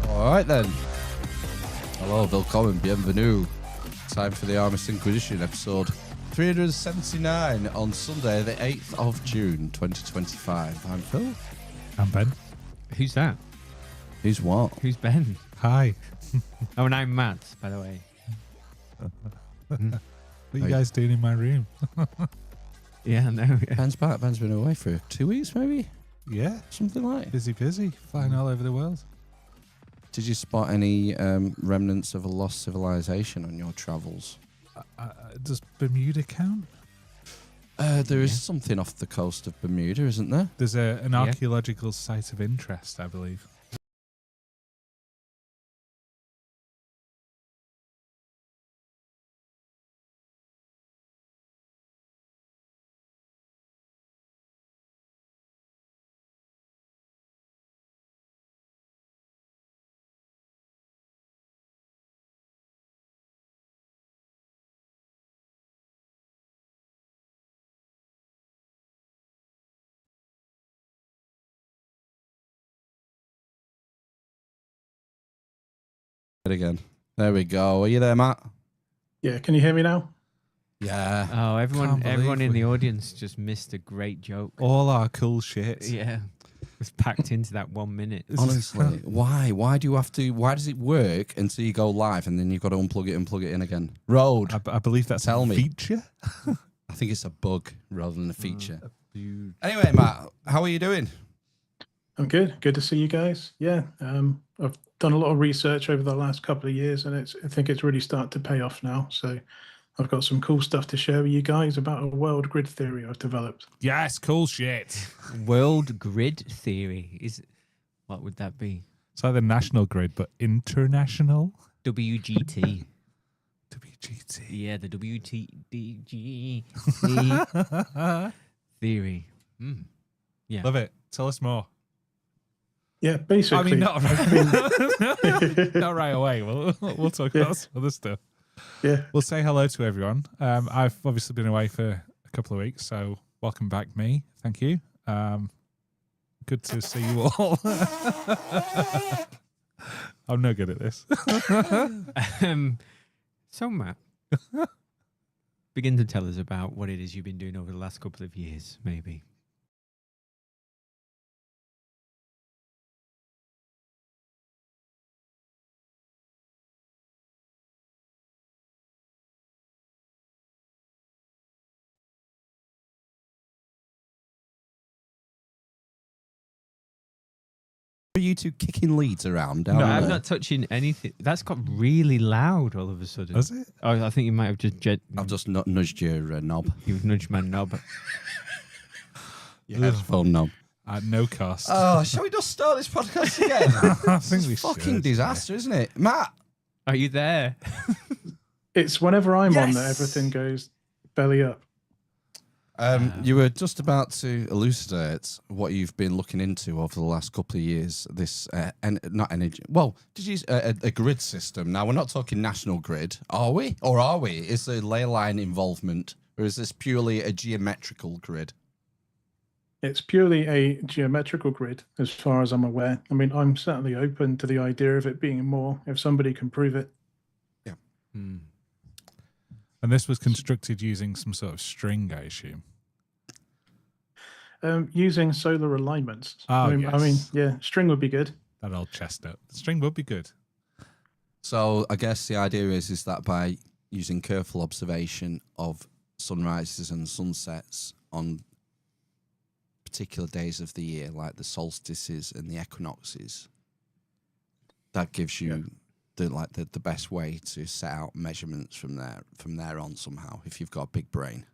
Alright then. Hello, willkommen, bienvenue. Time for the Armist Inquisition, episode 379 on Sunday, the 8th of June, 2025. I'm Phil. I'm Ben. Who's that? Who's what? Who's Ben? Hi. Oh, and I'm Matt, by the way. What are you guys doing in my room? Yeah, no. Yeah. Ben's back. Ben's been away for 2 weeks, maybe? Yeah. Something like. Busy, flying all over the world. Did you spot any remnants of a lost civilization on your travels? Does Bermuda count? There is something off the coast of Bermuda, isn't there? There's an archaeological site of interest, I believe. Again. There we go. Are you there, Matt? Yeah, can you hear me now? Yeah. Oh, everyone in the we- audience just missed a great joke. All our cool shit. Yeah. It was packed into that 1 minute. Honestly, why? Why do you have to? Why does it work until you go live and then you've got to unplug it and plug it in again? Road. I believe that's Tell a me. feature. I think it's a bug rather than a feature. Anyway, Matt, how are you doing? I'm good. Good to see you guys. Yeah, I've done a lot of research over the last couple of years, and I think it's really starting to pay off now. So I've got some cool stuff to share with you guys about a world grid theory I've developed. Yes, cool shit. World grid theory. What would that be? It's like the national grid, but international. WGT. WGT. Yeah, the WTDG theory. Mm. Yeah. Love it. Tell us more. Yeah, basically. I mean, not right, not right away. We'll talk about some other stuff. Yeah. We'll say hello to everyone. I've obviously been away for a couple of weeks, so welcome back, me. Thank you. Good to see you all. I'm no good at this. So, Matt, begin to tell us about what it is you've been doing over the last couple of years, maybe. Are you two kicking leads around down No, there? I'm not touching anything. That's got really loud all of a sudden. Does it? Oh, I think you might have just I've just nudged your knob. You've nudged my knob. Your headphone knob. At no cost. Oh, shall we just start this podcast again? I think we It's a fucking should. disaster, isn't it? Matt! Are you there? It's whenever I'm on that Yes! everything goes belly up. You were just about to elucidate what you've been looking into over the last couple of years. This, not energy. Well, did you use a grid system? Now we're not talking national grid, are we? Or are we? Is there ley line involvement, or is this purely a geometrical grid? It's purely a geometrical grid, as far as I'm aware. I mean, I'm certainly open to the idea of it being more if somebody can prove it. Yeah. Hmm. And this was constructed using some sort of string, I assume. Using solar alignments. Oh, I mean, yes. yeah, string would be good. That old chestnut. String would be good. So I guess the idea is that by using careful observation of sunrises and sunsets on particular days of the year, like the solstices and the equinoxes. That gives you the best way to set out measurements from there on somehow, if you've got a big brain.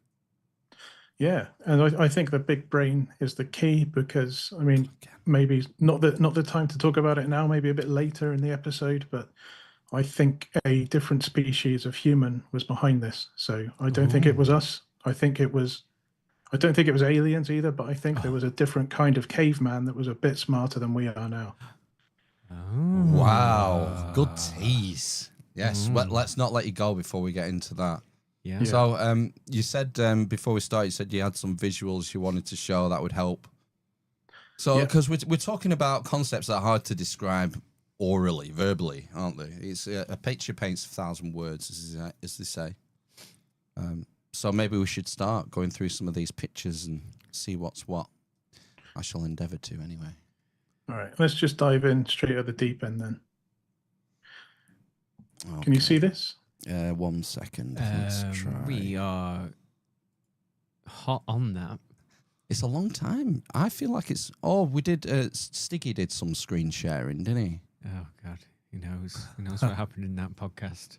Yeah, and I think the big brain is the key, because I mean, maybe not the time to talk about it now, maybe a bit later in the episode, but I think a different species of human was behind this. So I don't think it was us. I don't think it was aliens either, but I think there was a different kind of caveman that was a bit smarter than we are now. Oh. Wow, good tease. Yes, well, let's not let you go before we get into that. Yeah. So you said before we started, you said you had some visuals you wanted to show that would help. So because we're talking about concepts that are hard to describe orally, verbally, aren't they? It's a picture paints 1,000 words, as they say. So maybe we should start going through some of these pictures and see what's what. I shall endeavour to anyway. All right, let's just dive in straight at the deep end then. Okay. Can you see this? 1 second. Let's try. We are hot on that. It's a long time. I feel like it's... Oh, we did... Stiggy did some screen sharing, didn't he? Oh, God. Who knows? Who knows what happened in that podcast?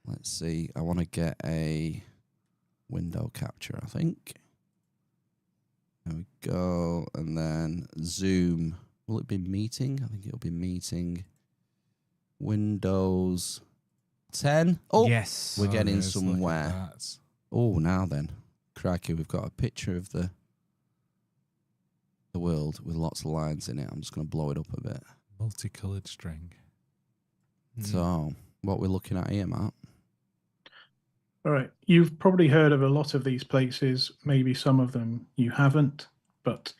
Let's see. I want to get a window capture, I think. There we go. And then Zoom. Will it be meeting? I think it'll be meeting. Windows 10. Oh, yes. We're getting yes, look at somewhere. that. Oh, now then. Crikey, we've got a picture of the world with lots of lines in it. I'm just going to blow it up a bit. Multicolored string. So, what we're looking at here, Matt? All right, you've probably heard of a lot of these places. Maybe some of them you haven't, but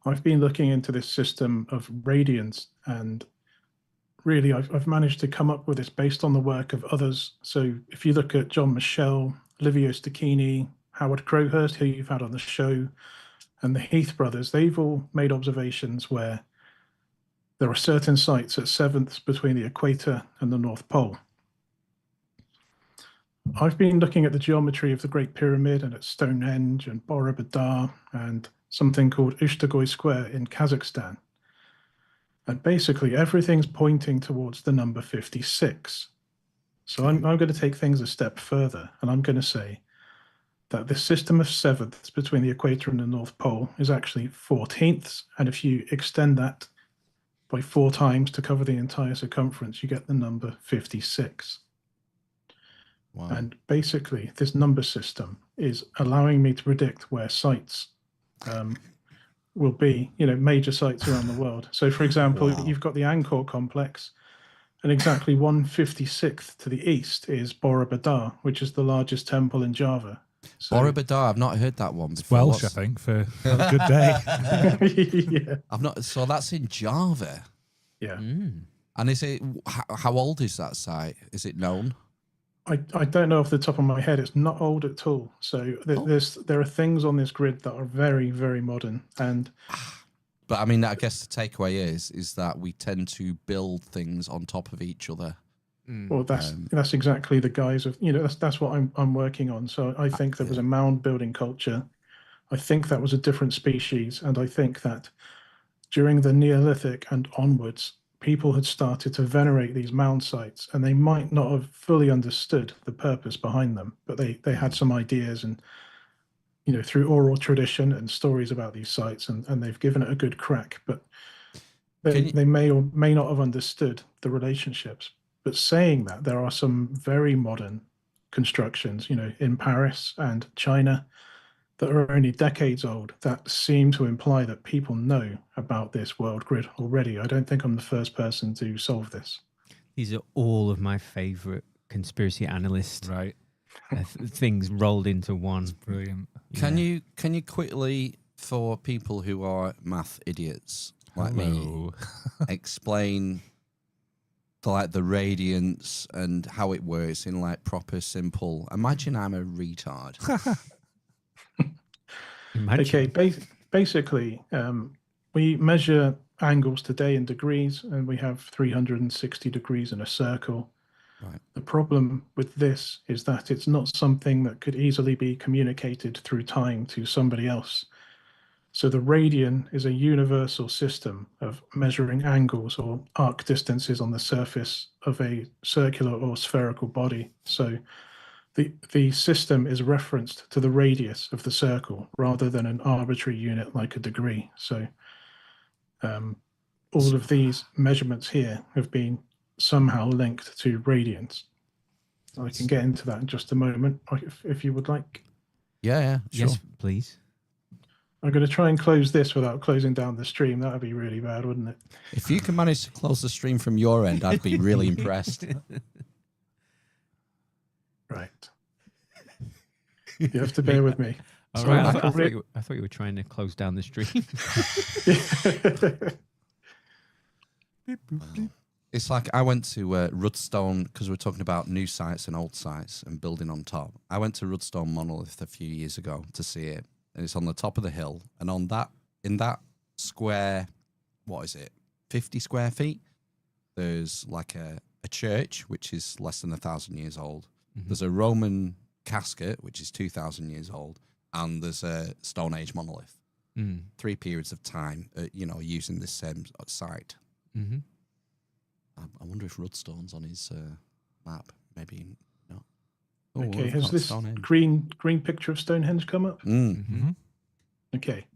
I've been looking into this system of Radiance, and really I've managed to come up with this based on the work of others. So if you look at John Michel, Livio Stacchini, Howard Crowhurst, who you've had on the show, and the Heath brothers, they've all made observations where there are certain sites at sevenths between the equator and the North Pole. I've been looking at the geometry of the Great Pyramid and at Stonehenge and Bora Badar and something called Ushtagoy Square in Kazakhstan. And basically everything's pointing towards the number 56. So I'm going to take things a step further, and I'm going to say that the system of sevenths between the equator and the North Pole is actually 14ths. And if you extend that by 4 times to cover the entire circumference, you get the number 56. Wow. And basically, this number system is allowing me to predict where sites will be, major sites around the world. So, for example, you've got the Angkor complex, and exactly 1/56 to the east is Bora Badar, which is the largest temple in Java. So, Bora Badar, I've not heard that one before. Welsh, I think, for have a good day. yeah. I've not. So that's in Java. Yeah. And is it? How old is that site? Is it known? I don't know off the top of my head. It's not old at all. So there are things on this grid that are very, very modern. And But I mean, I guess the takeaway is that we tend to build things on top of each other. well, that's exactly the guise of that's what I'm working on. So I think there was a mound building culture. I think that was a different species, and I think that during the Neolithic and onwards, people had started to venerate these mound sites, and they might not have fully understood the purpose behind them, but they had some ideas, and through oral tradition and stories about these sites, and they've given it a good crack, but they may or may not have understood the relationships. But saying that, there are some very modern constructions, in Paris and China that are only decades old that seem to imply that people know about this world grid already. I don't think I'm the first person to solve this. These are all of my favorite conspiracy analyst Right. things rolled into one. Brilliant. Can you quickly, for people who are math idiots like me, explain the radiance and how it works in proper simple? Imagine I'm a retard. Imagine. Okay, basically, we measure angles today in degrees, and we have 360 degrees in a circle. Right. The problem with this is that it's not something that could easily be communicated through time to somebody else. So the radian is a universal system of measuring angles or arc distances on the surface of a circular or spherical body. So the system is referenced to the radius of the circle rather than an arbitrary unit like a degree. So all of these measurements here have been somehow linked to radians. I can get into that in just a moment if you would like. Yeah, sure. Yes, please. I'm going to try and close this without closing down the stream. That would be really bad, wouldn't it? If you can manage to close the stream from your end, I'd be really impressed. Right. You have to bear with me. All So right. I I thought you were trying to close down the stream. It's like I went to Rudstone, because we're talking about new sites and old sites and building on top. I went to Rudstone Monolith a few years ago to see it, and it's on the top of the hill. And on that, in that square, what is it, 50 square feet, there's like a church, which is less than 1,000 years old. Mm-hmm. There's a Roman casket, which is 2,000 years old, and there's a Stonehenge monolith. 3 periods of time, using this same site. Mm-hmm. I wonder if Rudstone's on his map. Maybe not. Okay, we've has got this Stonehenge. green picture of Stonehenge come up? Mm-hmm. Okay.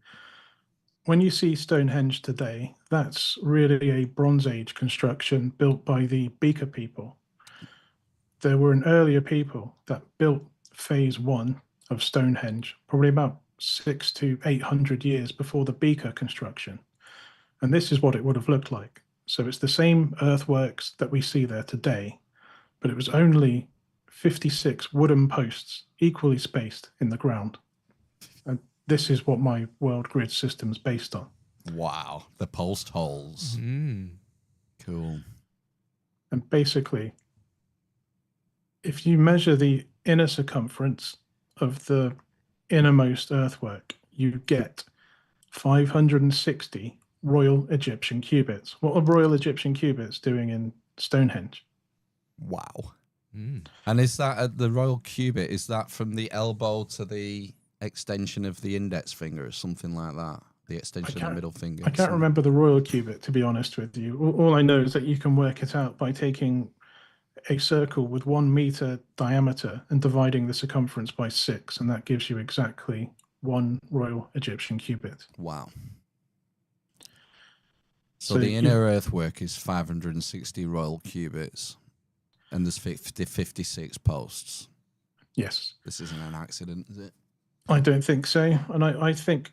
When you see Stonehenge today, that's really a Bronze Age construction built by the Beaker people. There were an earlier people that built phase 1 of Stonehenge, probably about 600 to 800 years before the Beaker construction. And this is what it would have looked like. So it's the same earthworks that we see there today, but it was only 56 wooden posts equally spaced in the ground. And this is what my world grid system is based on. Wow, the post holes. Cool. And basically, if you measure the inner circumference of the innermost earthwork, you get 560 Royal Egyptian cubits. What are Royal Egyptian cubits doing in Stonehenge? Wow. And is that the royal cubit? Is that from the elbow to the extension of the index finger or something like that? The extension of the middle finger? I can't remember the royal cubit, to be honest with you. All I know is that you can work it out by taking a circle with 1 meter diameter and dividing the circumference by 6, and that gives you exactly 1 Royal Egyptian cubit. Wow. So the inner earthwork is 560 royal cubits, and there's 56 posts. Yes. This isn't an accident, is it? I don't think so. And I think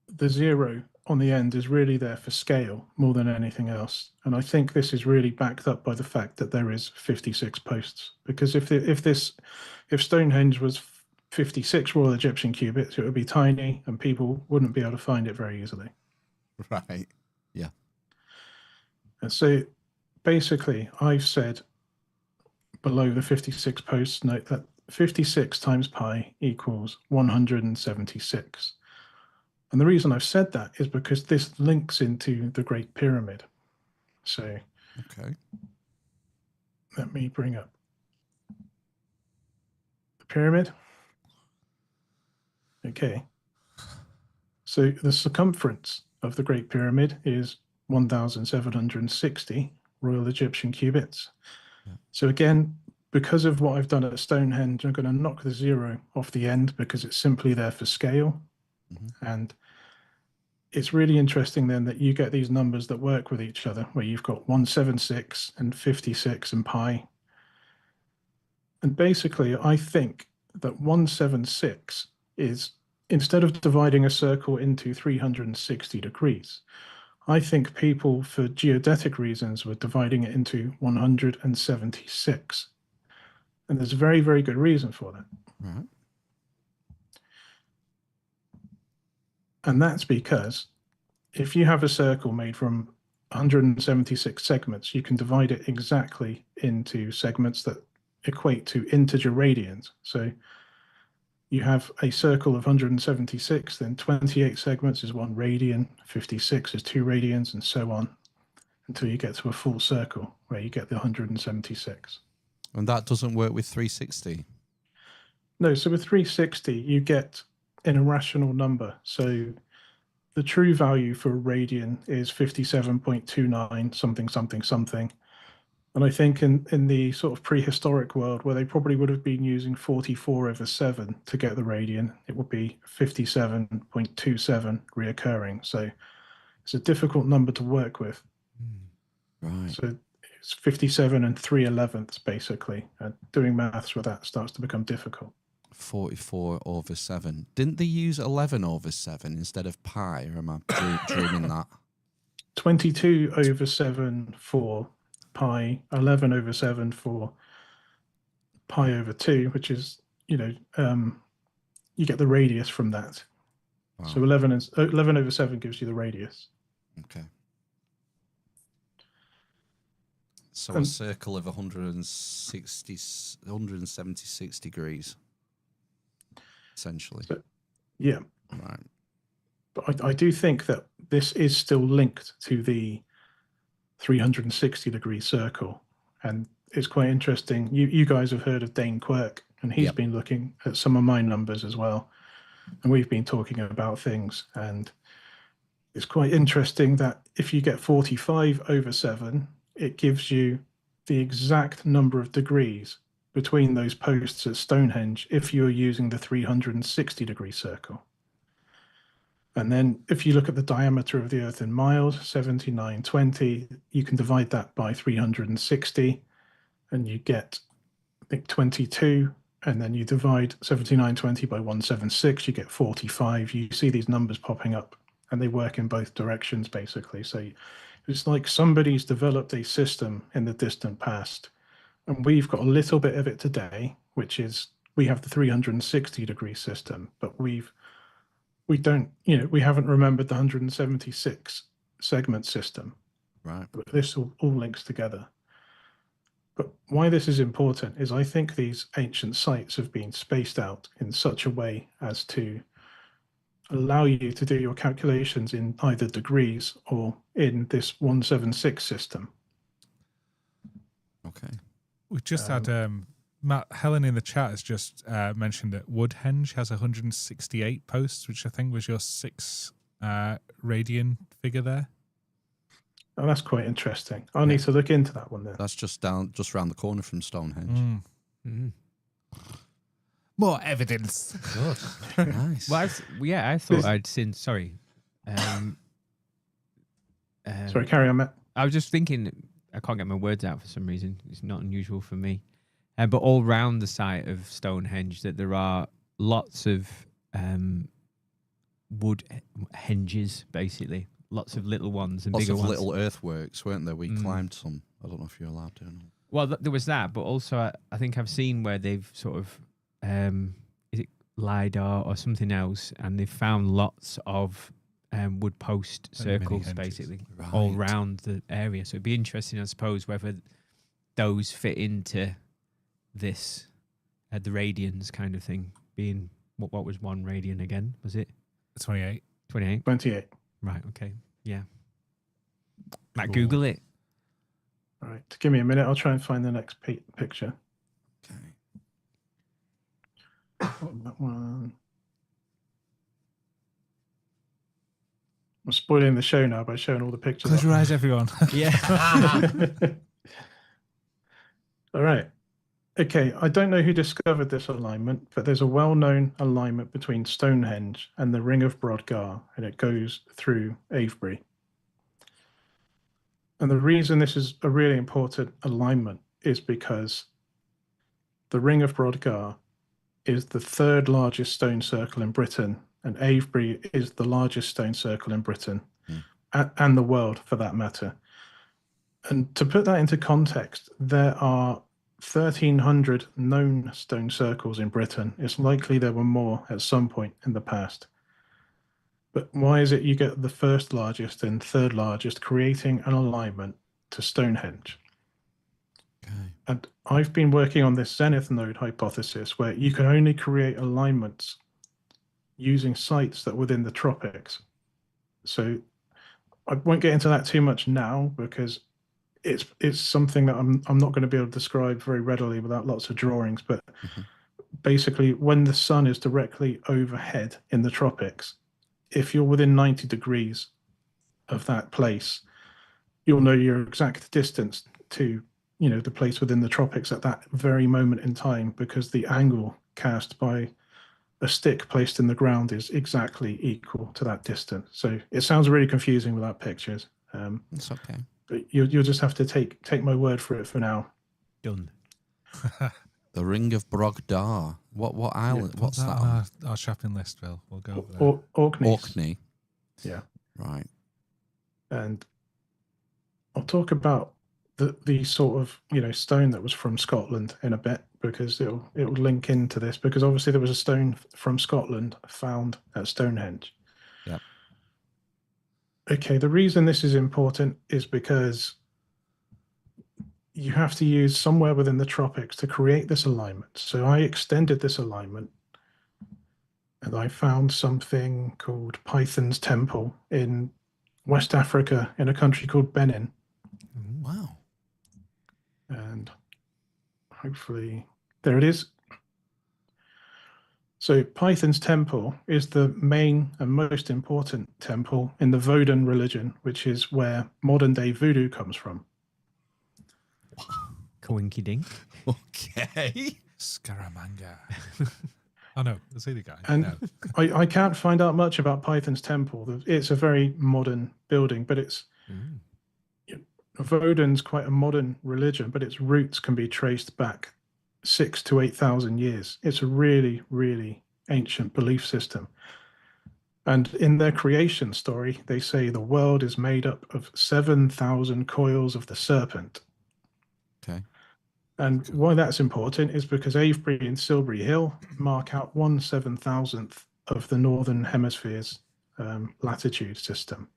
the 0 on the end is really there for scale more than anything else. And I think this is really backed up by the fact that there is 56 posts. Because if Stonehenge was 56 Royal Egyptian cubits, it would be tiny and people wouldn't be able to find it very easily. Right. Yeah. And so basically, I've said below the 56 posts, note that 56 times pi equals 176. And the reason I've said that is because this links into the Great Pyramid. So okay, let me bring up the pyramid. Okay. So the circumference of the Great Pyramid is 1,760 Royal Egyptian cubits. Yeah. So again, because of what I've done at Stonehenge, I'm going to knock the 0 off the end because it's simply there for scale. Mm-hmm. And it's really interesting then that you get these numbers that work with each other, where you've got 176 and 56 and pi. And basically, I think that 176 is, instead of dividing a circle into 360 degrees, I think people, for geodetic reasons, were dividing it into 176. And there's a very, very good reason for that. Right. And that's because if you have a circle made from 176 segments, you can divide it exactly into segments that equate to integer radians. So you have a circle of 176, then 28 segments is 1 radian, 56 is 2 radians, and so on, until you get to a full circle where you get the 176. And that doesn't work with 360? No, so with 360, you get an irrational number. So the true value for a radian is 57.29 something something something. And I think in the sort of prehistoric world, where they probably would have been using 44/7 to get the radian, it would be 57.27 reoccurring. So it's a difficult number to work with. Right. So it's 57 and 3/11 basically. And doing maths with that starts to become difficult. 44/7. Didn't they use 11/7 instead of pi? Or am I dreaming that? 22/7 for pi, 11/7 for pi/2, which is, you get the radius from that. Wow. So 11/7 gives you the radius. Okay. So a circle of 176 degrees, essentially. So, yeah. Right. But I do think that this is still linked to the 360-degree circle. And it's quite interesting. You guys have heard of Dane Quirk, and he's been looking at some of my numbers as well. And we've been talking about things. And it's quite interesting that if you get 45/7, it gives you the exact number of degrees between those posts at Stonehenge if you're using the 360-degree circle. And then if you look at the diameter of the Earth in miles, 7920, you can divide that by 360 and you get, I think, 22. And then you divide 7920 by 176, you get 45. You see these numbers popping up and they work in both directions, basically. So it's like somebody's developed a system in the distant past. And we've got a little bit of it today, which is we have the 360-degree system, but we haven't remembered the 176 segment system. Right. But this all links together. But why this is important is I think these ancient sites have been spaced out in such a way as to allow you to do your calculations in either degrees or in this 176 system. Okay. We've just had Matt Helen in the chat has just mentioned that Woodhenge has 168 posts, which I think was your 6 radian figure there. Oh, that's quite interesting. I'll need to look into that one then. That's just around the corner from Stonehenge. More evidence. Good. Nice. Well, I thought I'd seen. Sorry. Sorry, carry on, Matt. I was just thinking. I can't get my words out for some reason. It's not unusual for me. But all round the site of Stonehenge, that there are lots of wood henges, basically. Lots of little ones and Lots bigger of ones. little earthworks, weren't there? We climbed some. I don't know if you're allowed to. Well, there was that, but also I think I've seen where they've sort of, is it LiDAR or something else, and they've found lots of wood post circles, basically, all around the area. So it'd be interesting, I suppose, whether those fit into this, the radians kind of thing, being, what was one radian again? Was it? 28. 28? 28. Right, okay. Yeah. Matt, Cool. Google it. All right, give me a minute. I'll try and find the next picture. Okay. That one. I'm spoiling the show now by showing all the pictures. Close your eyes, everyone. Yeah. All right. Okay, I don't know who discovered this alignment, but there's a well-known alignment between Stonehenge and the Ring of Brodgar, and it goes through Avebury. And the reason this is a really important alignment is because the Ring of Brodgar is the 3rd largest stone circle in Britain, and Avebury is the largest stone circle in Britain, and the world for that matter. And to put that into context, there are 1,300 known stone circles in Britain. It's likely there were more at some point in the past. But why is it you get the 1st largest and 3rd largest creating an alignment to Stonehenge? Okay. And I've been working on this Zenith node hypothesis where you can only create alignments using sites that are within the tropics. So I won't get into that too much now because it's something that I'm not going to be able to describe very readily without lots of drawings. But basically, when the sun is directly overhead in the tropics, if you're within 90 degrees of that place, you'll know your exact distance to, the place within the tropics at that very moment in time, because the angle cast by a stick placed in the ground is exactly equal to that distance. So it sounds really confusing without pictures. It's okay. But you'll just have to take my word for it for now. Done. The Ring of Brogdar. What island? What's that on our shopping list, Phil? We'll go over there. Orkney. Orkney. Yeah. Right. And I'll talk about the sort of stone that was from Scotland in a bit, because it will link into this, because obviously there was a stone from Scotland found at Stonehenge. Yeah. Okay, the reason this is important is because you have to use somewhere within the tropics to create this alignment. So I extended this alignment, and I found something called Python's Temple in West Africa, in a country called Benin. Wow. And hopefully there it is. So Python's Temple is the main and most important temple in the Vodun religion, which is where modern day voodoo comes from. Coinky dink. Okay. Scaramanga. Oh no, is he the guy? And No. I can't find out much about Python's Temple. It's a very modern building, but it's Vodun's quite a modern religion, but its roots can be traced back 6,000 to 8,000 years. It's a really, really ancient belief system. And in their creation story, they say the world is made up of 7,000 coils of the serpent. Okay. And why that's important is because Avebury and Silbury Hill mark out 1/7,000th of the Northern Hemisphere's latitude system.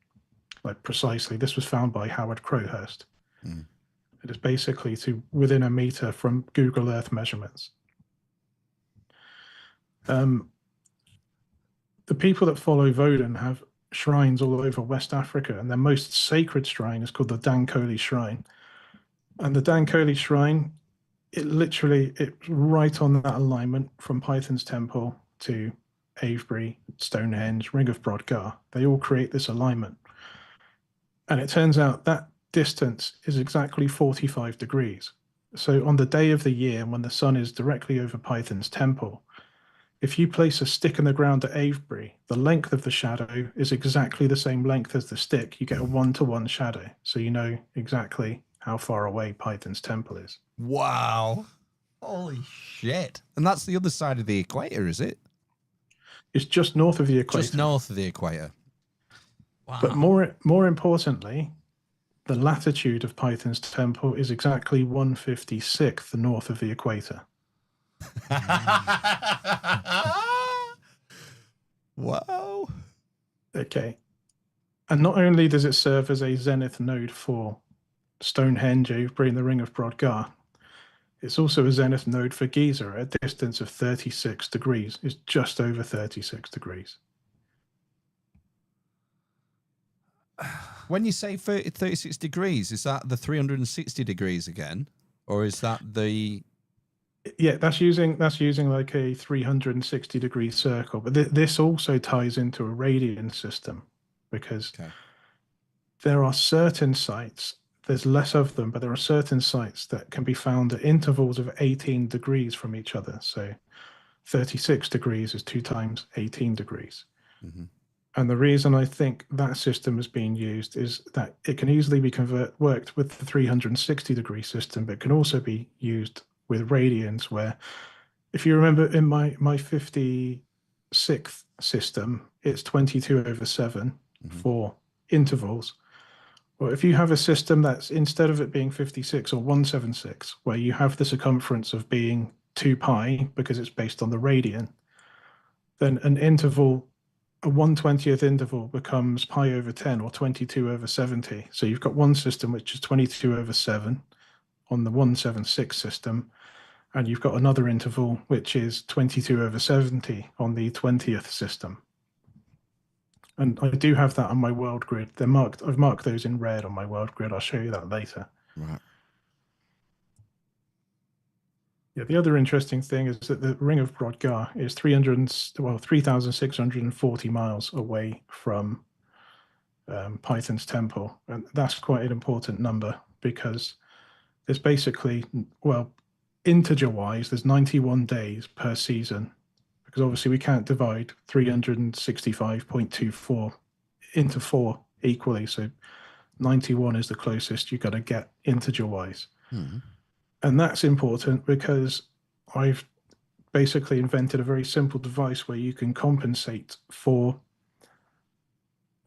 Like precisely, this was found by Howard Crowhurst. It is basically to within a meter from Google Earth measurements. The people that follow Vodun have shrines all over West Africa, and their most sacred shrine is called the Dankoli Shrine. And the Dankoli Shrine, it's right on that alignment from Python's Temple to Avebury, Stonehenge, Ring of Brodgar. They all create this alignment. And it turns out that distance is exactly 45 degrees. So on the day of the year when the sun is directly over Python's Temple, if you place a stick in the ground at Avebury, the length of the shadow is exactly the same length as the stick. You get a 1-to-1 shadow. So you know exactly how far away Python's Temple is. Wow. Holy shit. And that's the other side of the equator, is it? It's just north of the equator. Just north of the equator. Wow. But more importantly, the latitude of Python's Temple is exactly 1/56th north of the equator. Wow. Okay. And not only does it serve as a zenith node for Stonehenge, Avebury, and the Ring of Brodgar, it's also a zenith node for Giza at a distance of 36 degrees. It's just over 36 degrees. When you say 36 degrees, is that the 360 degrees again? Or is that the... Yeah, that's using like a 360 degree circle. But this also ties into a radiance system, because there are certain sites, there's less of them, but there are certain sites that can be found at intervals of 18 degrees from each other. So 36 degrees is 2 times 18 degrees. And the reason I think that system is being used is that it can easily be worked with the 360 degree system, but can also be used with radians, where if you remember in my 56th system, it's 22/7 for intervals. Well, if you have a system that's, instead of it being 56 or 176, where you have the circumference of being 2 pi because it's based on the radian, then an interval, a 1/20th interval becomes pi over 10 or 22/70. So you've got one system which is 22/7 on the 176 system, and you've got another interval which is 22/70 on the 20th system. And I do have that on my world grid. They're marked. I've marked those in red on my world grid. I'll show you that later. Right. Yeah, the other interesting thing is that the Ring of Brodgar is 3,640 miles away from Python's temple. And that's quite an important number because there's basically, well, integer-wise, there's 91 days per season because obviously we can't divide 365.24 into 4 equally. So 91 is the closest you got to get integer-wise. Hmm. And that's important because I've basically invented a very simple device where you can compensate for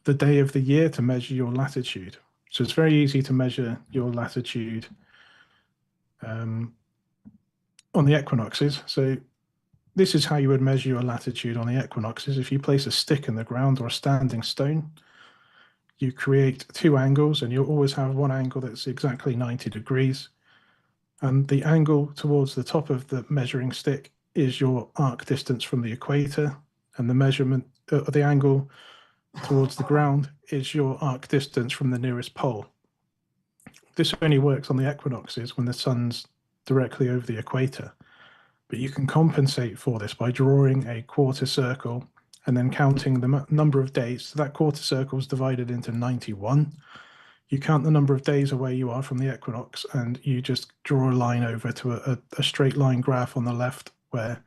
the day of the year to measure your latitude. So it's very easy to measure your latitude on the equinoxes. So this is how you would measure your latitude on the equinoxes. If you place a stick in the ground or a standing stone, you create 2 angles, and you'll always have one angle that's exactly 90 degrees. And the angle towards the top of the measuring stick is your arc distance from the equator, and the measurement of the angle towards the ground is your arc distance from the nearest pole. This only works on the equinoxes when the sun's directly over the equator, but you can compensate for this by drawing a quarter circle and then counting the number of days. So that quarter circle is divided into 91. You count the number of days away you are from the equinox, and you just draw a line over to a straight line graph on the left where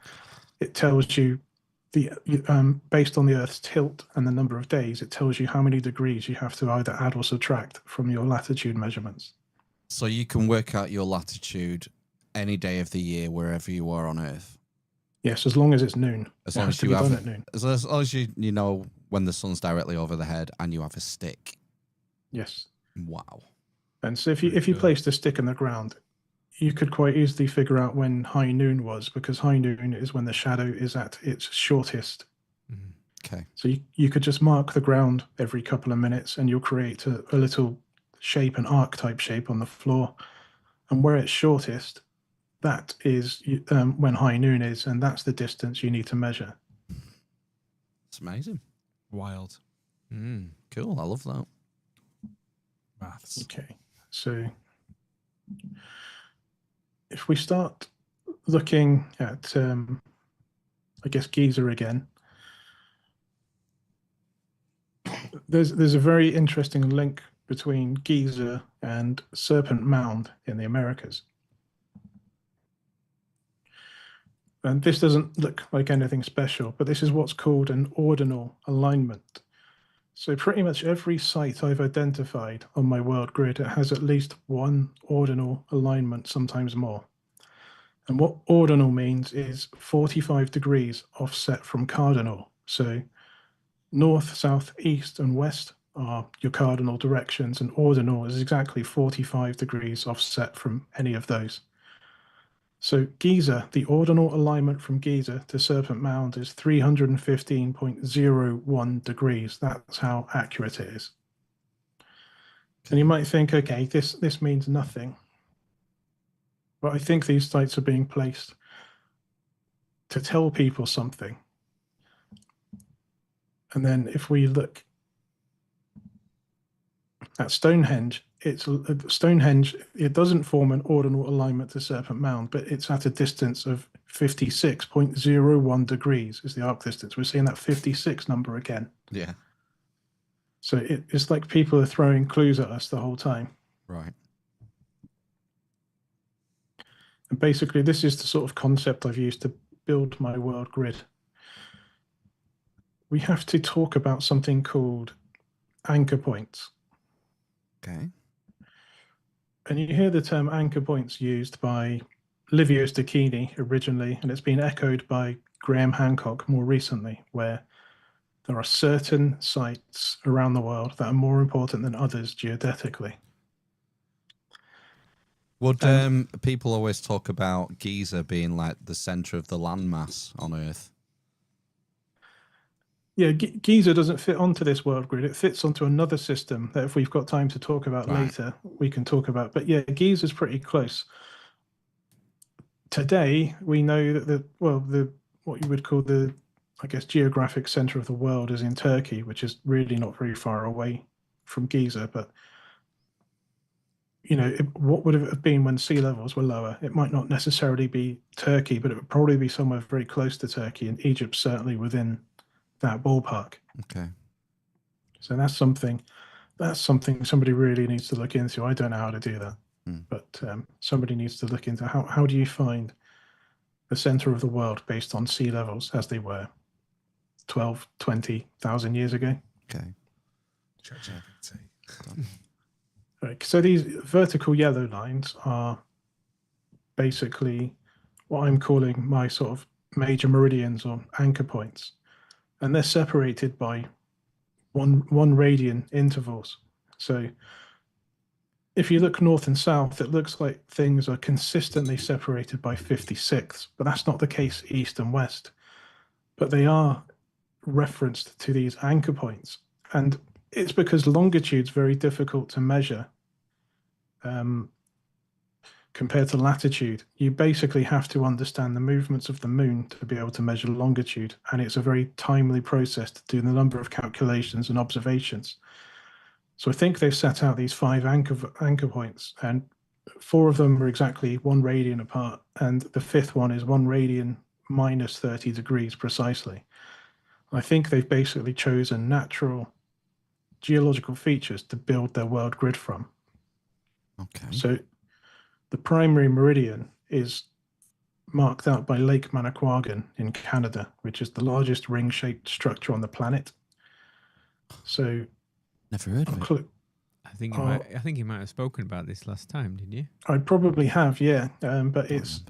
it tells you based on the Earth's tilt and the number of days, it tells you how many degrees you have to either add or subtract from your latitude measurements. So you can work out your latitude any day of the year wherever you are on Earth. Yes, as long as it's noon. As long as you have it, as long as you know when the sun's directly overhead and you have a stick. Yes. Wow. And so if you placed a stick in the ground, you could quite easily figure out when high noon was, because high noon is when the shadow is at its shortest. Okay. So you could just mark the ground every couple of minutes, and you'll create a little shape, an arc type shape on the floor. And where it's shortest, that is when high noon is, and that's the distance you need to measure. It's amazing. Wild. Cool. I love that. Maths. Okay. So if we start looking at, I guess, Giza again, there's a very interesting link between Giza and Serpent Mound in the Americas. And this doesn't look like anything special, but this is what's called an ordinal alignment. So pretty much every site I've identified on my world grid, it has at least one ordinal alignment, sometimes more. And what ordinal means is 45 degrees offset from cardinal. So north, south, east, and west are your cardinal directions, and ordinal is exactly 45 degrees offset from any of those. So Giza, the ordinal alignment from Giza to Serpent Mound is 315.01 degrees. That's how accurate it is. And you might think, okay, this means nothing. But I think these sites are being placed to tell people something. And then if we look at Stonehenge, Stonehenge, it doesn't form an ordinal alignment to Serpent Mound, but it's at a distance of 56.01 degrees is the arc distance. We're seeing that 56 number again. Yeah. So it's like people are throwing clues at us the whole time. Right. And basically, this is the sort of concept I've used to build my world grid. We have to talk about something called anchor points. Okay. And you hear the term anchor points used by Livio Stacchini originally, and it's been echoed by Graham Hancock more recently, where there are certain sites around the world that are more important than others geodetically. Would people always talk about Giza being like the center of the landmass on Earth? Yeah, Giza doesn't fit onto this world grid. It fits onto another system that if we've got time to talk about later, we can talk about. But yeah, Giza's pretty close. Today, we know that what you would call the, I guess, geographic center of the world is in Turkey, which is really not very far away from Giza. But what would it have been when sea levels were lower? It might not necessarily be Turkey, but it would probably be somewhere very close to Turkey, and Egypt certainly within that ballpark. Okay. So that's something somebody really needs to look into. I don't know how to do that, but somebody needs to look into how do you find the center of the world based on sea levels as they were 12, 20,000 years ago. Okay. Right, so these vertical yellow lines are basically what I'm calling my sort of major meridians or anchor points, and they're separated by one radian intervals. So if you look north and south, it looks like things are consistently separated by 56, but that's not the case east and west. But they are referenced to these anchor points, and it's because longitude's very difficult to measure compared to latitude. You basically have to understand the movements of the moon to be able to measure longitude, and it's a very timely process to do the number of calculations and observations. So I think they've set out these 5 anchor points, and 4 of them are exactly 1 radian apart, and the 5th one is 1 radian minus 30 degrees precisely. I think they've basically chosen natural geological features to build their world grid from. Okay. So the primary meridian is marked out by Lake Manicouagan in Canada, which is the largest ring-shaped structure on the planet. So Never heard of it. I think you might have spoken about this last time, didn't you? I probably have, yeah. But it's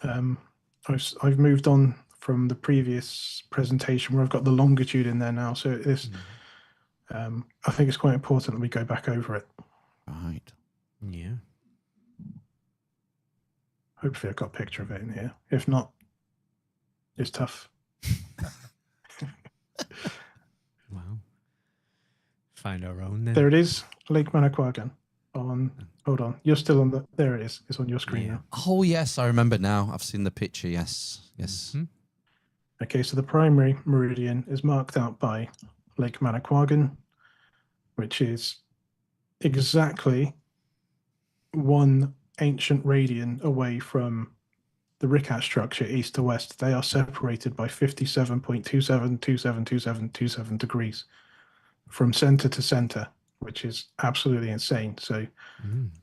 I've moved on from the previous presentation where I've got the longitude in there now. So this, I think it's quite important that we go back over it. Right. Yeah. Hopefully I've got a picture of it in here. If not, it's tough. Wow. Find our own then. There it is, Lake Manicouagan. Hold on. You're still on the... There it is. It's on your screen now. Oh, yes, I remember now. I've seen the picture, yes. Mm-hmm. Okay, so the primary meridian is marked out by Lake Manicouagan, which is exactly 1 ancient radian away from the Ricat structure east to west. They are separated by 57.27272727 degrees from center to center, which is absolutely insane. So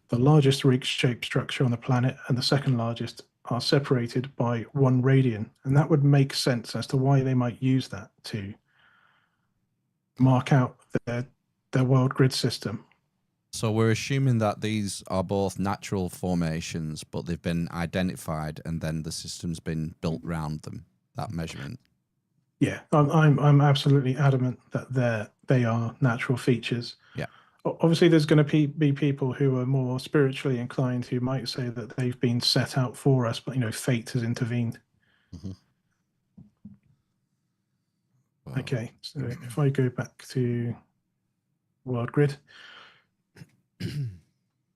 the largest rig-shaped structure on the planet and the second largest are separated by 1 radian, and that would make sense as to why they might use that to mark out their world grid system. So we're assuming that these are both natural formations, but they've been identified and then the system's been built around them, that measurement. Yeah, I'm absolutely adamant that they are natural features. Yeah. Obviously, there's going to be people who are more spiritually inclined who might say that they've been set out for us, but fate has intervened. Mm-hmm. Wow. Okay, so if I go back to world grid,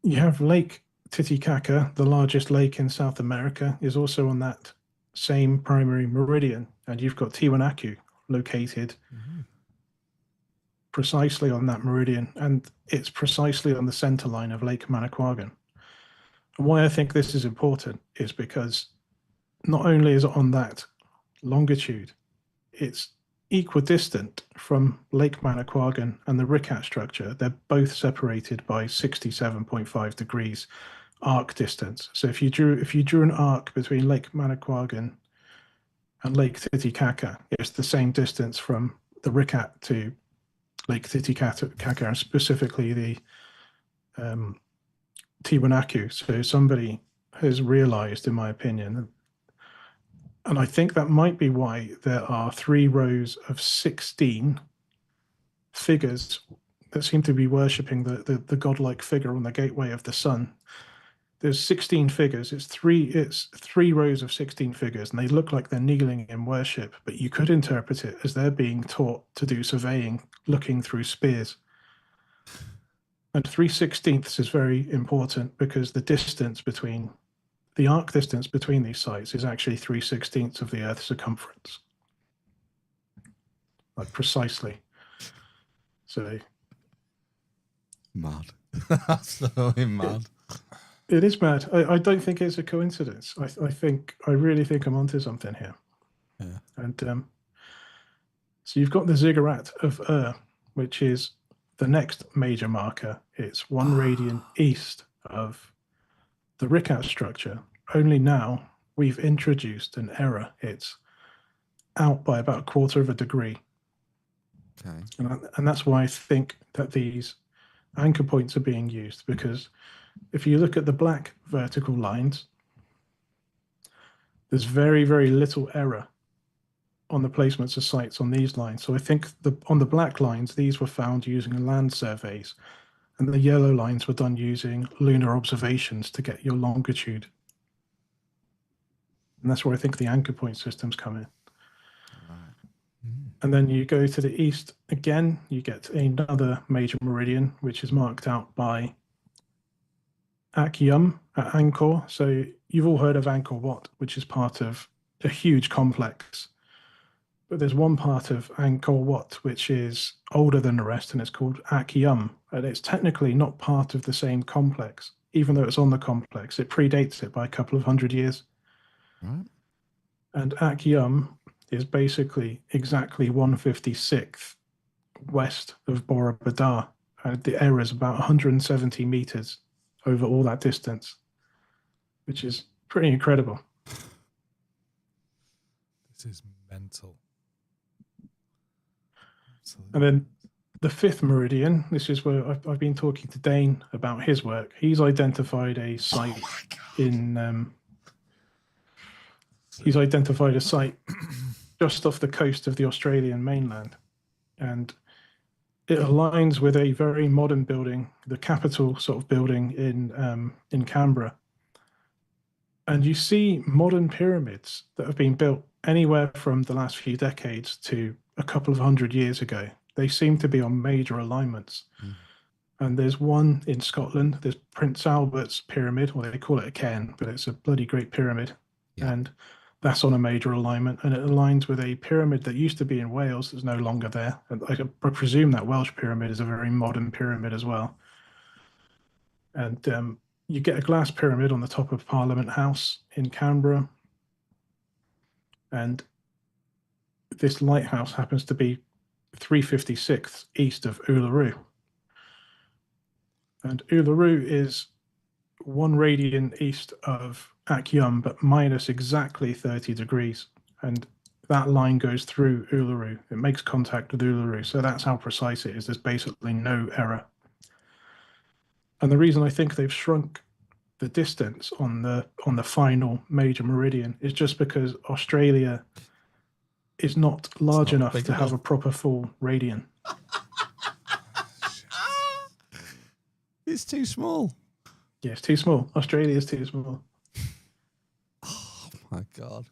you have Lake Titicaca, the largest lake in South America, is also on that same primary meridian, and you've got Tiwanaku located precisely on that meridian, and it's precisely on the center line of Lake Manicouagan. And why I think this is important is because not only is it on that longitude, it's equidistant from Lake Manicouagan and the Ricat structure. They're both separated by 67.5 degrees arc distance. So if you drew an arc between Lake Manicouagan and Lake Titicaca, it's the same distance from the Ricat to Lake Titicaca, and specifically the Tiwanaku. So somebody has realized, in my opinion, and I think that might be why there are 3 rows of 16 figures that seem to be worshipping the godlike figure on the gateway of the sun. There's 16 figures. It's three rows of 16 figures, and they look like they're kneeling in worship, but you could interpret it as they're being taught to do surveying, looking through spears. And 3/16 is very important because the arc distance between these sites is actually 3/16 of the Earth's circumference. Like precisely. So mad. Absolutely mad. It is mad. I don't think it's a coincidence. I really think I'm onto something here. Yeah. And so you've got the ziggurat of which is the next major marker. It's 1 radian east of the Rikat structure. Only now we've introduced an error. It's out by about 1/4 of a degree. Okay. And that's why I think that these anchor points are being used, because if you look at the black vertical lines, there's very, very little error on the placements of sites on these lines. So I think on the black lines, these were found using land surveys, and the yellow lines were done using lunar observations to get your longitude. And that's where I think the anchor point systems come in. And then you go to the east again, you get another major meridian, which is marked out by Akyum at Angkor. So you've all heard of Angkor Wat, which is part of a huge complex. But there's one part of Angkor Wat which is older than the rest, and it's called Akyum. And it's technically not part of the same complex, even though it's on the complex. It predates it by a couple of 100 years. Right. And Akyum is basically exactly 1/56th west of Bora Badar. And the error is about 170 meters over all that distance, which is pretty incredible. This is mental. Absolutely. And then the 5th meridian, this is where I've been talking to Dane about his work. He's identified a site he's identified a site just off the coast of the Australian mainland. And it aligns with a very modern building, the capital sort of building in Canberra. And you see modern pyramids that have been built anywhere from the last few decades to a couple of 100 years ago. They seem to be on major alignments. And there's one in Scotland, there's Prince Albert's pyramid, or they call it a cairn, but it's a bloody great pyramid. Yeah. And that's on a major alignment, and it aligns with a pyramid that used to be in Wales that's no longer there. And I presume that Welsh pyramid is a very modern pyramid as well. And you get a glass pyramid on the top of Parliament House in Canberra. And this lighthouse happens to be 3/56th east of Uluru. And Uluru is 1 radian east of Akyum, but minus exactly 30 degrees. And that line goes through Uluru. It makes contact with Uluru. So that's how precise it is. There's basically no error. And the reason I think they've shrunk the distance on the final major meridian is just because Australia is not large enough to have a proper full radian. It's too small. Yeah, it's too small. Australia is too small. Oh my God.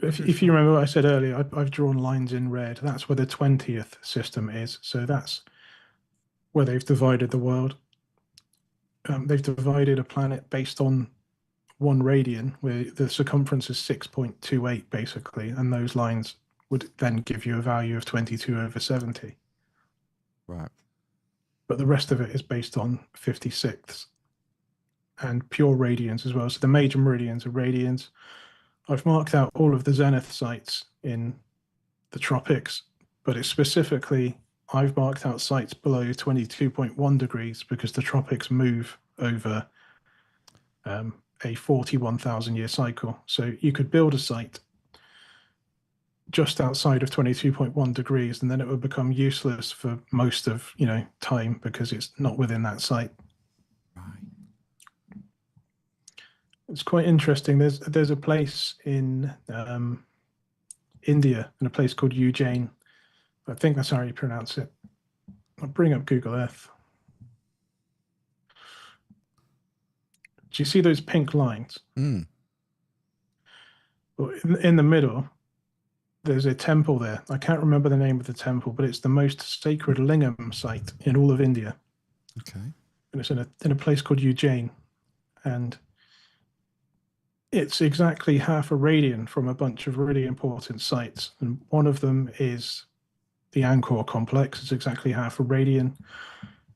If you remember what I said earlier, I've drawn lines in red. That's where the 20th system is. So that's where they've divided the world. They've divided a planet based on 1 radian, where the circumference is 6.28 basically, and those lines would then give you a value of 22/70. Right. But the rest of it is based on 56ths and pure radians as well. So the major meridians are radians. I've marked out all of the zenith sites in the tropics, but it's specifically, I've marked out sites below 22.1 degrees because the tropics move over a 41,000 year cycle. So you could build a site just outside of 22.1 degrees, and then it would become useless for most of time because it's not within that site. Right. It's quite interesting. There's a place in India, and a place called Ujjain. I think that's how you pronounce it. I'll bring up Google Earth. Do you see those pink lines? Mm. Well, in the middle, there's a temple there. I can't remember the name of the temple, but it's the most sacred lingam site in all of India. Okay. And it's in a place called Ujjain. And it's exactly half a radian from a bunch of really important sites. And one of them is the Angkor complex. It's exactly half a radian.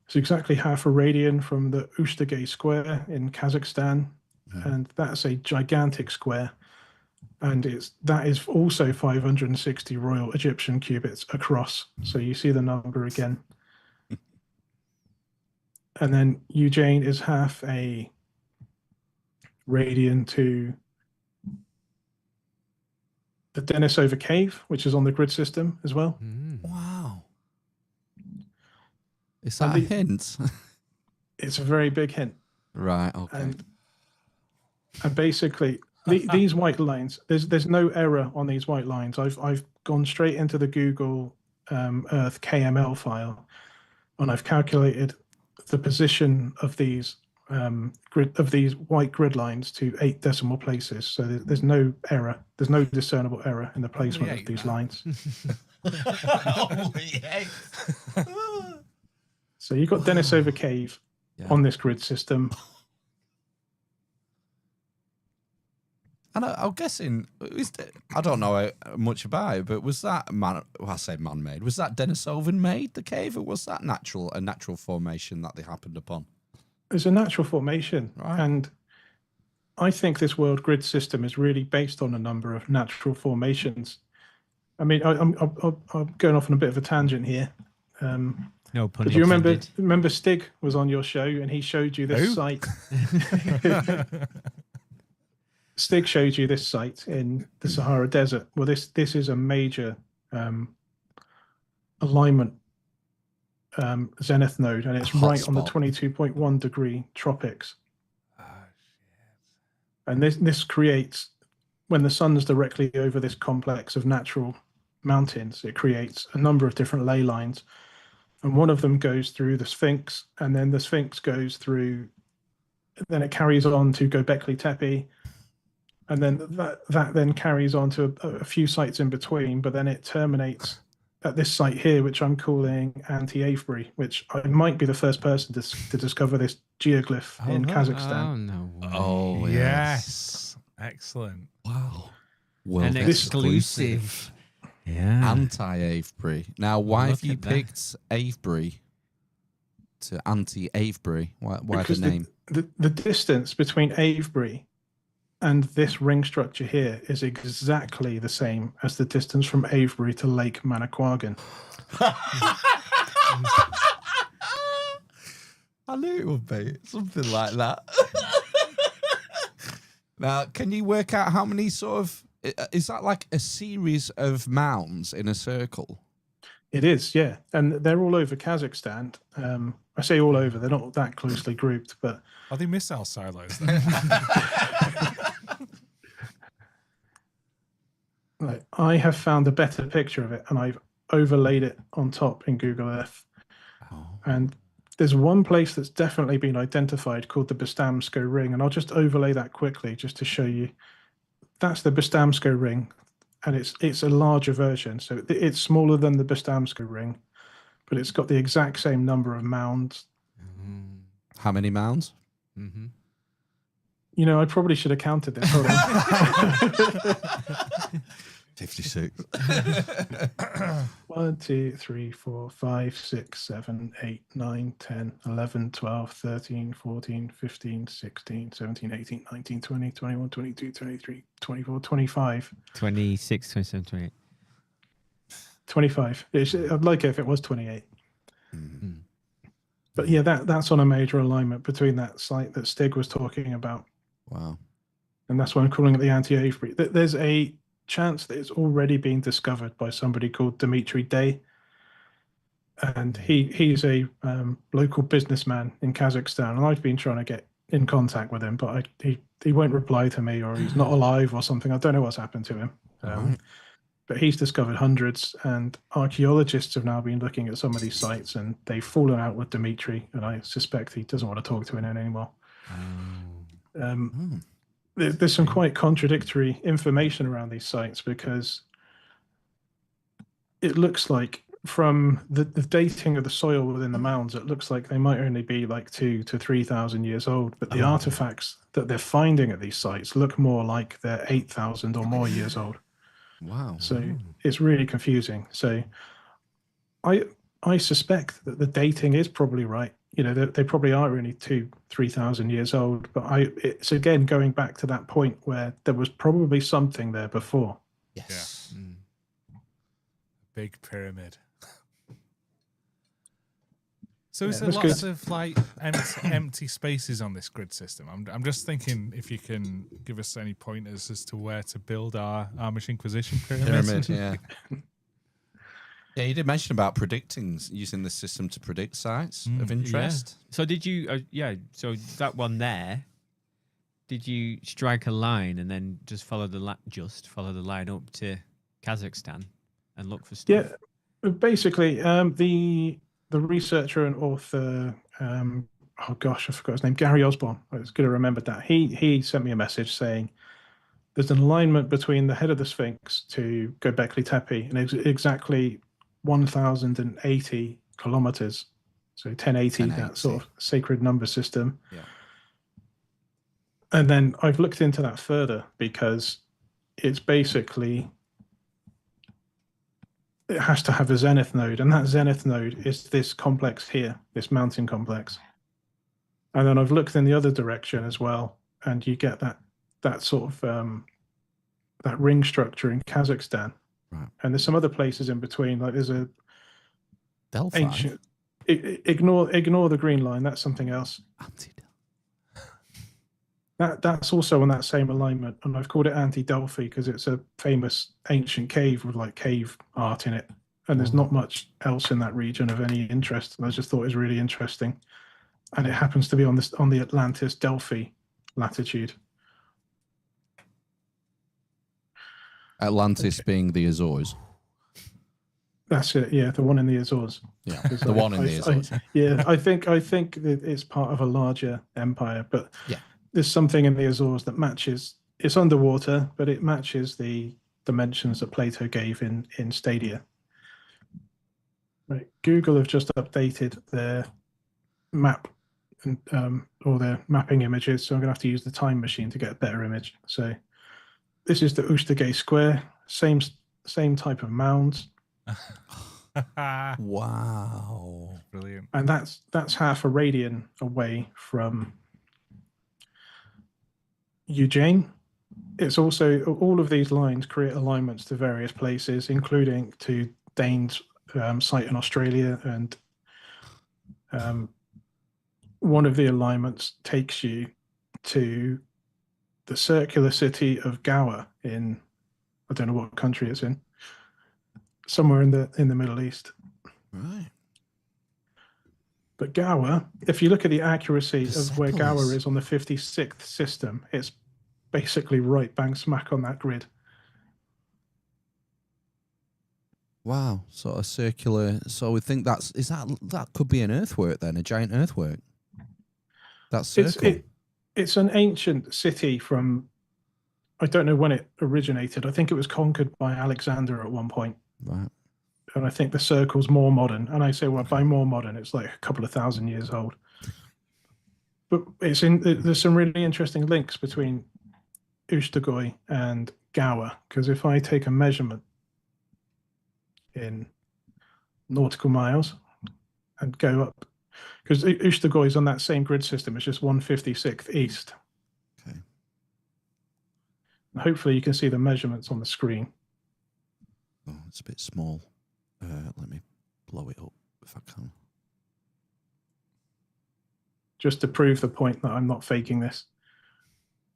It's exactly half a radian from the Ushtagay square in Kazakhstan, and that's a gigantic square. And that is also 560 royal Egyptian cubits across. So you see the number again. And then Ujjain is half a radian to the Denisova cave, which is on the grid system as well. Wow. Is that a hint? It's a very big hint. Right, okay. And basically, these white lines, there's no error on these white lines. I've gone straight into the Google Earth KML file, and I've calculated the position of these white grid lines to 8 decimal places. So there's no error. There's no discernible error in the placement of these lines. So you've got Denisova Cave on this grid system. And I'm guessing, I don't know much about it, but was that man-made? Was that Denisovan made, the cave, or was that a natural formation that they happened upon? It's a natural formation, right. And I think this world grid system is really based on a number of natural formations. I mean, I'm going off on a bit of a tangent here. No pun. Do you remember Stig was on your show and he showed you this site? Stig showed you this site in the Sahara Desert. Well, this is a major alignment zenith node, and it's right on the 22.1 degree tropics. Oh, shit. And this creates, when the sun's directly over this complex of natural mountains, it creates a number of different ley lines. And one of them goes through the Sphinx, and then the Sphinx goes through, then it carries on to Göbekli Tepe, and then that then carries on to a few sites in between, but then it terminates at this site here, which I'm calling Anti-Avebury, which I might be the first person to discover this geoglyph in Kazakhstan. Oh, no way. Oh, yes. Excellent. Wow. World An exclusive. Yeah. Anti-Avebury. Now, why have you picked Avebury to Anti-Avebury? Why the name? The distance between Avebury and this ring structure here is exactly the same as the distance from Avebury to Lake Manicouagan. I knew it would be something like that. Now, can you work out how many is that like a series of mounds in a circle? It is, yeah. And they're all over Kazakhstan. I say all over, they're not that closely grouped, but... Are they missile silos? I have found a better picture of it, and I've overlaid it on top in Google Earth. Oh. And there's one place that's definitely been identified called the Bestamsko Ring, and I'll just overlay that quickly just to show you. That's the Bestamsko Ring, and it's a larger version. So it's smaller than the Bestamsko Ring, but it's got the exact same number of mounds. How many mounds? Mm-hmm. You know, I probably should have counted this. Hold on. 56. 1, 2, 3, 4, 5, 6, 7, 8, 9, 10, 11, 12, 13, 14, 15, 16, 17, 18, 19, 20, 21, 22, 23, 24, 25. 26, 27, 28. 25. I'd like it if it was 28. Mm-hmm. But yeah, that's on a major alignment between that site that Stig was talking about. Wow. And that's why I'm calling it the Anti-Avebury. There's a chance that it's already been discovered by somebody called Dimitri Day. And he's a local businessman in Kazakhstan. And I've been trying to get in contact with him, but he won't reply to me, or he's not alive or something. I don't know what's happened to him. But he's discovered hundreds, and archaeologists have now been looking at some of these sites, and they've fallen out with Dimitri, and I suspect he doesn't want to talk to anyone anymore. There's some quite contradictory information around these sites, because it looks like from the dating of the soil within the mounds, it looks like they might only be like 2,000 to 3,000 years old, but the artifacts that they're finding at these sites look more like they're 8,000 or more years old. Wow. So it's really confusing. So I suspect that the dating is probably right. They probably are only 2,000-3,000 years old. But it's again going back to that point where there was probably something there before. Yes. Yeah. Big pyramid. So is there lots of like empty spaces on this grid system? I'm just thinking if you can give us any pointers as to where to build our Amish Inquisition pyramid. Yeah. Yeah, you did mention about using this system to predict sites of interest. Yeah. So did you? So that one there. Did you strike a line and then just follow the line up to Kazakhstan and look for stuff? Yeah, basically, the researcher and author, oh gosh, I forgot his name, Gary Osborne. I was going to remember that. He sent me a message saying there's an alignment between the head of the Sphinx to Göbekli Tepe and exactly 1,080 kilometers. So 1080, that sort of sacred number system. Yeah. And then I've looked into that further because it's basically, it has to have a zenith node, and that zenith node is this complex here, this mountain complex. And then I've looked in the other direction as well, and you get that sort of that ring structure in Kazakhstan. Right. And there's some other places in between, like there's a Delphi. ancient. Ignore the green line. That's something else. That's also on that same alignment, and I've called it Anti-Delphi because it's a famous ancient cave with like cave art in it, and there's not much else in that region of any interest. And I just thought it was really interesting, and it happens to be on the Atlantis Delphi latitude. Atlantis being the Azores. That's it. Yeah, the one in the Azores. Yeah, the one in the Azores. I think that it's part of a larger empire, but yeah. There's something in the Azores that matches. It's underwater, but it matches the dimensions that Plato gave in Stadia. Right. Google have just updated their map and or their mapping images, so I'm going to have to use the time machine to get a better image. So this is the Oostergate Square, same type of mounds. Wow, brilliant! And that's half a radian away from Eugene. It's also, all of these lines create alignments to various places, including to Dane's site in Australia, and one of the alignments takes you to the circular city of Gower in, I don't know what country it's in, somewhere in the Middle East. Right. But Gower, if you look at the accuracy of where Gower is on the 56th system, it's basically right bang smack on that grid. Wow, sort of circular. So we think that could be an earthwork then, a giant earthwork. That circle. It's an ancient city from, I don't know when it originated. I think it was conquered by Alexander at one point. Right. And I think the circle's more modern. And I say, well, by more modern, it's like a couple of thousand years old. But there's some really interesting links between Oostergøy and Gower, because if I take a measurement in nautical miles and go up, because Oostergøy is on that same grid system, it's just 156th east. Okay. And hopefully you can see the measurements on the screen. Oh, it's a bit small. Let me blow it up if I can. Just to prove the point that I'm not faking this.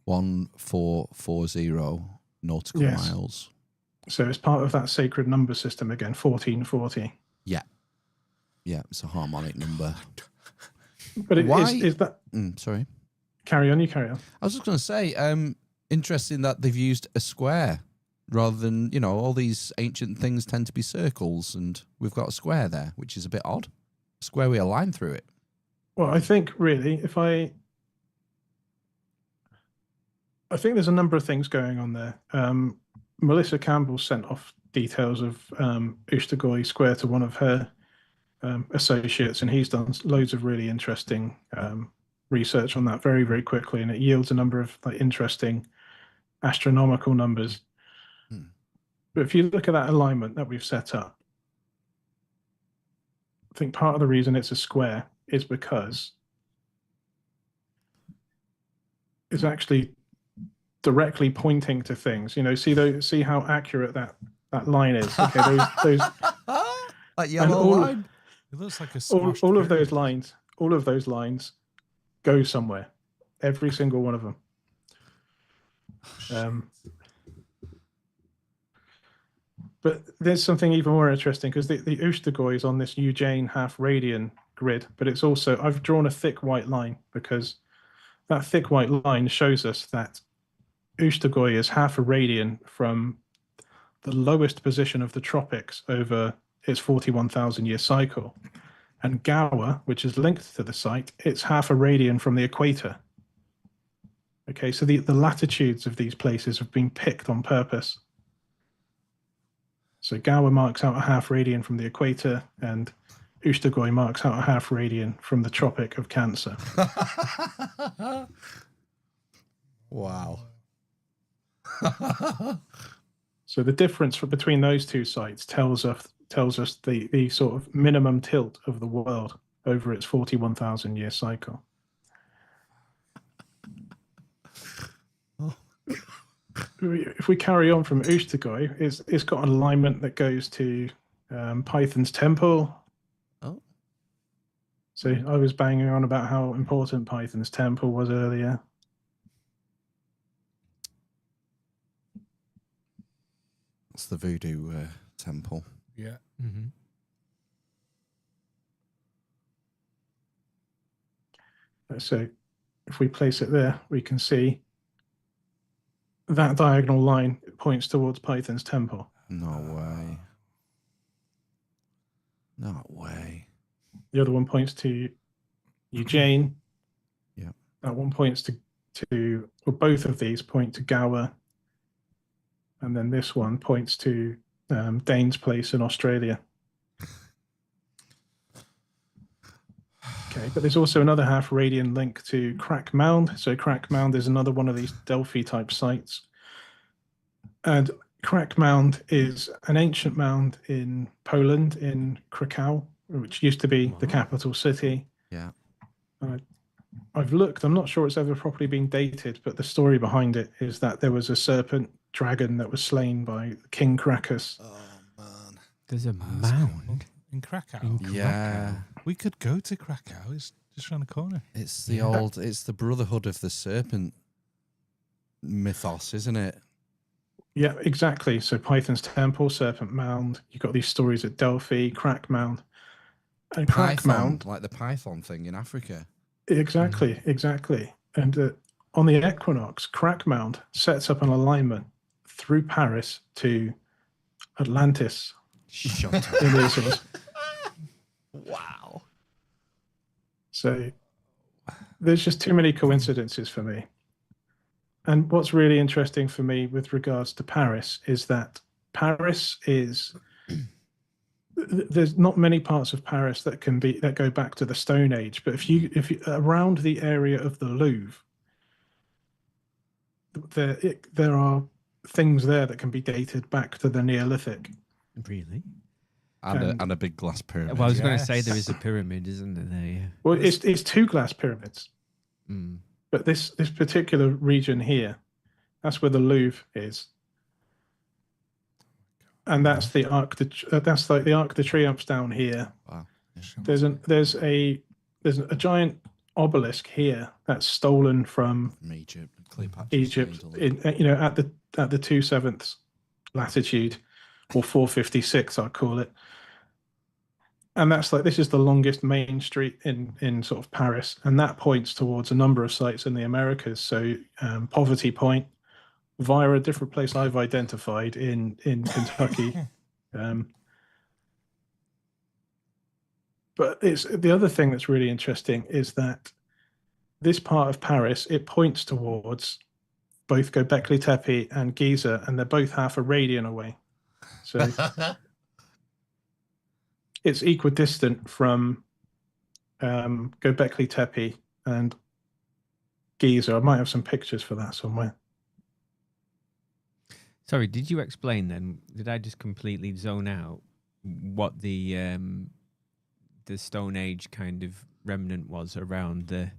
1440 nautical miles. So it's part of that sacred number system again, 1440. Yeah. Yeah, it's a harmonic number. But is that... sorry. Carry on, you carry on. I was just going to say, interesting that they've used a square rather than, all these ancient things tend to be circles, and we've got a square there, which is a bit odd. A square with a line through it. Well, I think really, I think there's a number of things going on there. Melissa Campbell sent off details of Oostergøy Square to one of her associates, and he's done loads of really interesting research on that very, very quickly, and it yields a number of interesting astronomical numbers. But if you look at that alignment that we've set up, think part of the reason it's a square is because it's actually directly pointing to things. See how accurate that line is. Okay, those that yellow line. It looks like a all of those lines. All of those lines go somewhere. Every single one of them. But there's something even more interesting, because the Oostergoy is on this Eugene half radian grid, but it's also, I've drawn a thick white line because that thick white line shows us that Oostergoy is half a radian from the lowest position of the tropics over its 41,000 year cycle. And Gower, which is linked to the site, it's half a radian from the equator. Okay, so the latitudes of these places have been picked on purpose. So Gower marks out a half radian from the equator, and Oostergoy marks out a half radian from the Tropic of Cancer. Wow. So the difference between those two sites tells us the sort of minimum tilt of the world over its 41,000 year cycle. If we carry on from Oostergoy, it's got an alignment that goes to Python's temple. Oh. So I was banging on about how important Python's temple was earlier. It's the voodoo temple. Yeah. Mm-hmm. So if we place it there, we can see that diagonal line points towards Python's temple. No way. No way. The other one points to Eugene. Yeah. That one points to well, both of these point to Gower. And then this one points to Dane's place in Australia. Okay, but there's also another half radian link to Crack Mound. So Crack Mound is another one of these Delphi type sites. And Crack Mound is an ancient mound in Poland, in Krakow, which used to be the capital city. Yeah. I've looked, I'm not sure it's ever properly been dated, but the story behind it is that there was a serpent dragon that was slain by King Krakus. Oh, man. There's a mound In Krakow. Yeah. We could go to Krakow. It's just around the corner. It's the Brotherhood of the Serpent mythos, isn't it? Yeah, exactly. So Python's temple, Serpent Mound. You've got these stories at Delphi, Crack Mound. And Crack Python, Mound. like the python thing in Africa. Exactly. And on the equinox, Crack Mound sets up an alignment through Paris to Atlantis. Shut up. In the Azores. Wow. So there's just too many coincidences for me. And what's really interesting for me with regards to Paris is that Paris is, there's not many parts of Paris that go back to the Stone Age, but if you around the area of the Louvre, there are things there that can be dated back to the Neolithic. Really? And a big glass pyramid. Well, I was going to say there is a pyramid, isn't there? There, yeah. Well, it's two glass pyramids. Mm. But this particular region here, that's where the Louvre is, and that's the that's like the Arc de Triomphe down here. Wow. Yeah. There's a giant obelisk here that's stolen from Egypt, Cleopatra. Egypt, at the 2/7 latitude, or 456, I'll call it. And that's this is the longest main street in sort of Paris, and that points towards a number of sites in the Americas. So Poverty Point, via a different place I've identified in Kentucky. But it's the other thing that's really interesting is that this part of Paris, it points towards both Göbekli Tepe and Giza, and they're both half a radian away. So it's equidistant from Göbekli Tepe and Giza. I might have some pictures for that somewhere. Sorry, did you explain then? Did I just completely zone out what the the Stone Age kind of remnant was around the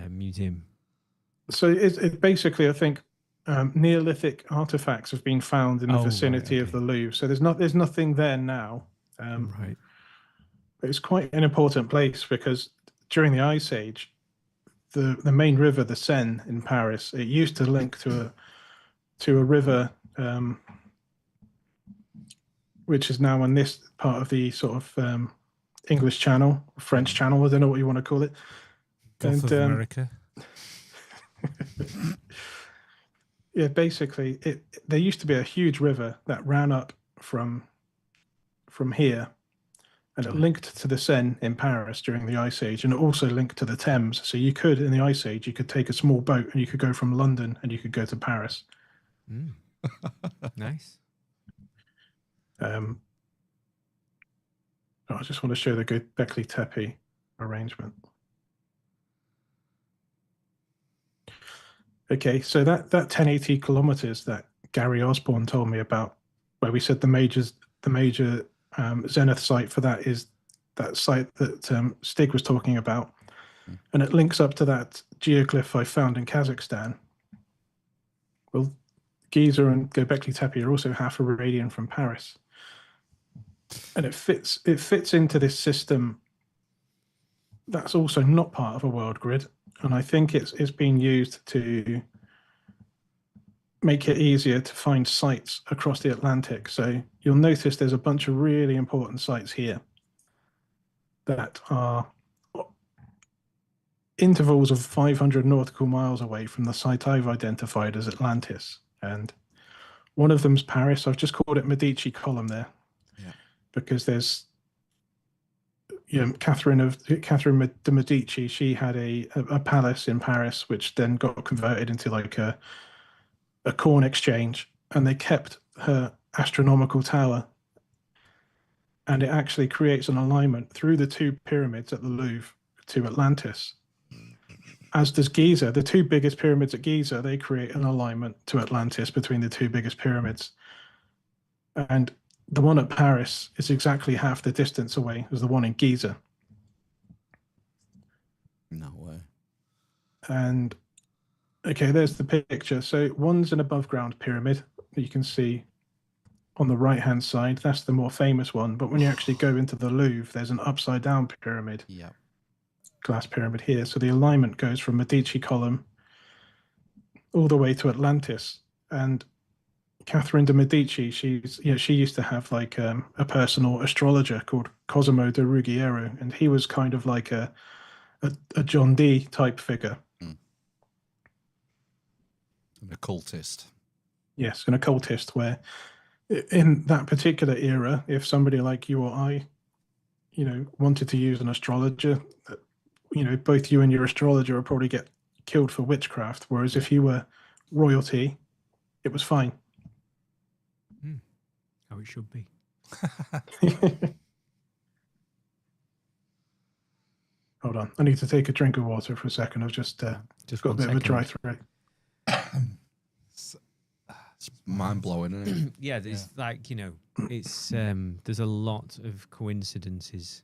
museum? So it basically, I think, Neolithic artifacts have been found in the vicinity of the Louvre. So there's nothing there now. Right. But it's quite an important place because during the Ice Age, the main river, the Seine in Paris, it used to link to a river, which is now on this part of the sort of English Channel, French Channel. I don't know what you want to call it. Gulf of America. Yeah, basically, there used to be a huge river that ran up from here, and it linked to the Seine in Paris during the Ice Age, and it also linked to the Thames. So you could, in the Ice Age, you could take a small boat and you could go from London and you could go to Paris. Nice. I just want to show the Göbekli Tepe arrangement. Okay, so that 1080 kilometers that Gary Osborne told me about, where we said the major Zenith site for that is that site that Stig was talking about, and it links up to that geoglyph I found in Kazakhstan. Well, Giza and Göbekli Tepe are also half a meridian from Paris, and it fits into this system that's also not part of a world grid. And I think it's being used to make it easier to find sites across the Atlantic. So you'll notice there's a bunch of really important sites here that are intervals of 500 nautical miles away from the site I've identified as Atlantis. And one of them's Paris. I've just called it Medici Column there, because there's Catherine de Medici. She had a palace in Paris, which then got converted into like a corn exchange, and they kept her astronomical tower, and it actually creates an alignment through the two pyramids at the Louvre to Atlantis. As does Giza. The two biggest pyramids at Giza, they create an alignment to Atlantis between the two biggest pyramids. And the one at Paris is exactly half the distance away as the one in Giza. No way. And okay, there's the picture. So one's an above ground pyramid that you can see on the right hand side. That's the more famous one. But when you actually go into the Louvre, there's an upside down pyramid. Yeah. Glass pyramid here. So the alignment goes from Medici Column all the way to Atlantis. And Catherine de Medici, she used to have like a personal astrologer called Cosimo de Ruggiero, and he was kind of like a John Dee type figure. An occultist. Yes, an occultist, where in that particular era, if somebody like you or I, wanted to use an astrologer, both you and your astrologer would probably get killed for witchcraft, whereas if you were royalty, it was fine. How it should be. Hold on, I need to take a drink of water for a second. I've just got a bit of a dry throat. It's mind blowing, isn't it? Yeah, there's it's there's a lot of coincidences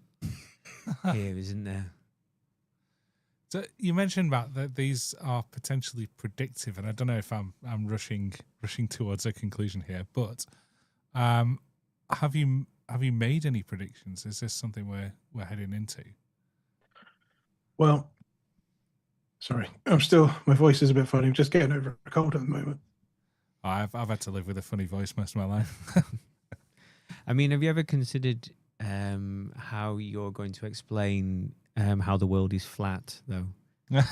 here, isn't there? So you mentioned about that these are potentially predictive, and I don't know if I'm rushing towards a conclusion here, but have you made any predictions? Is this something we're heading into? Well, sorry, my voice is a bit funny. I'm just getting over a cold at the moment. I've had to live with a funny voice most of my life. I mean, have you ever considered how you're going to explain how the world is flat, though? It's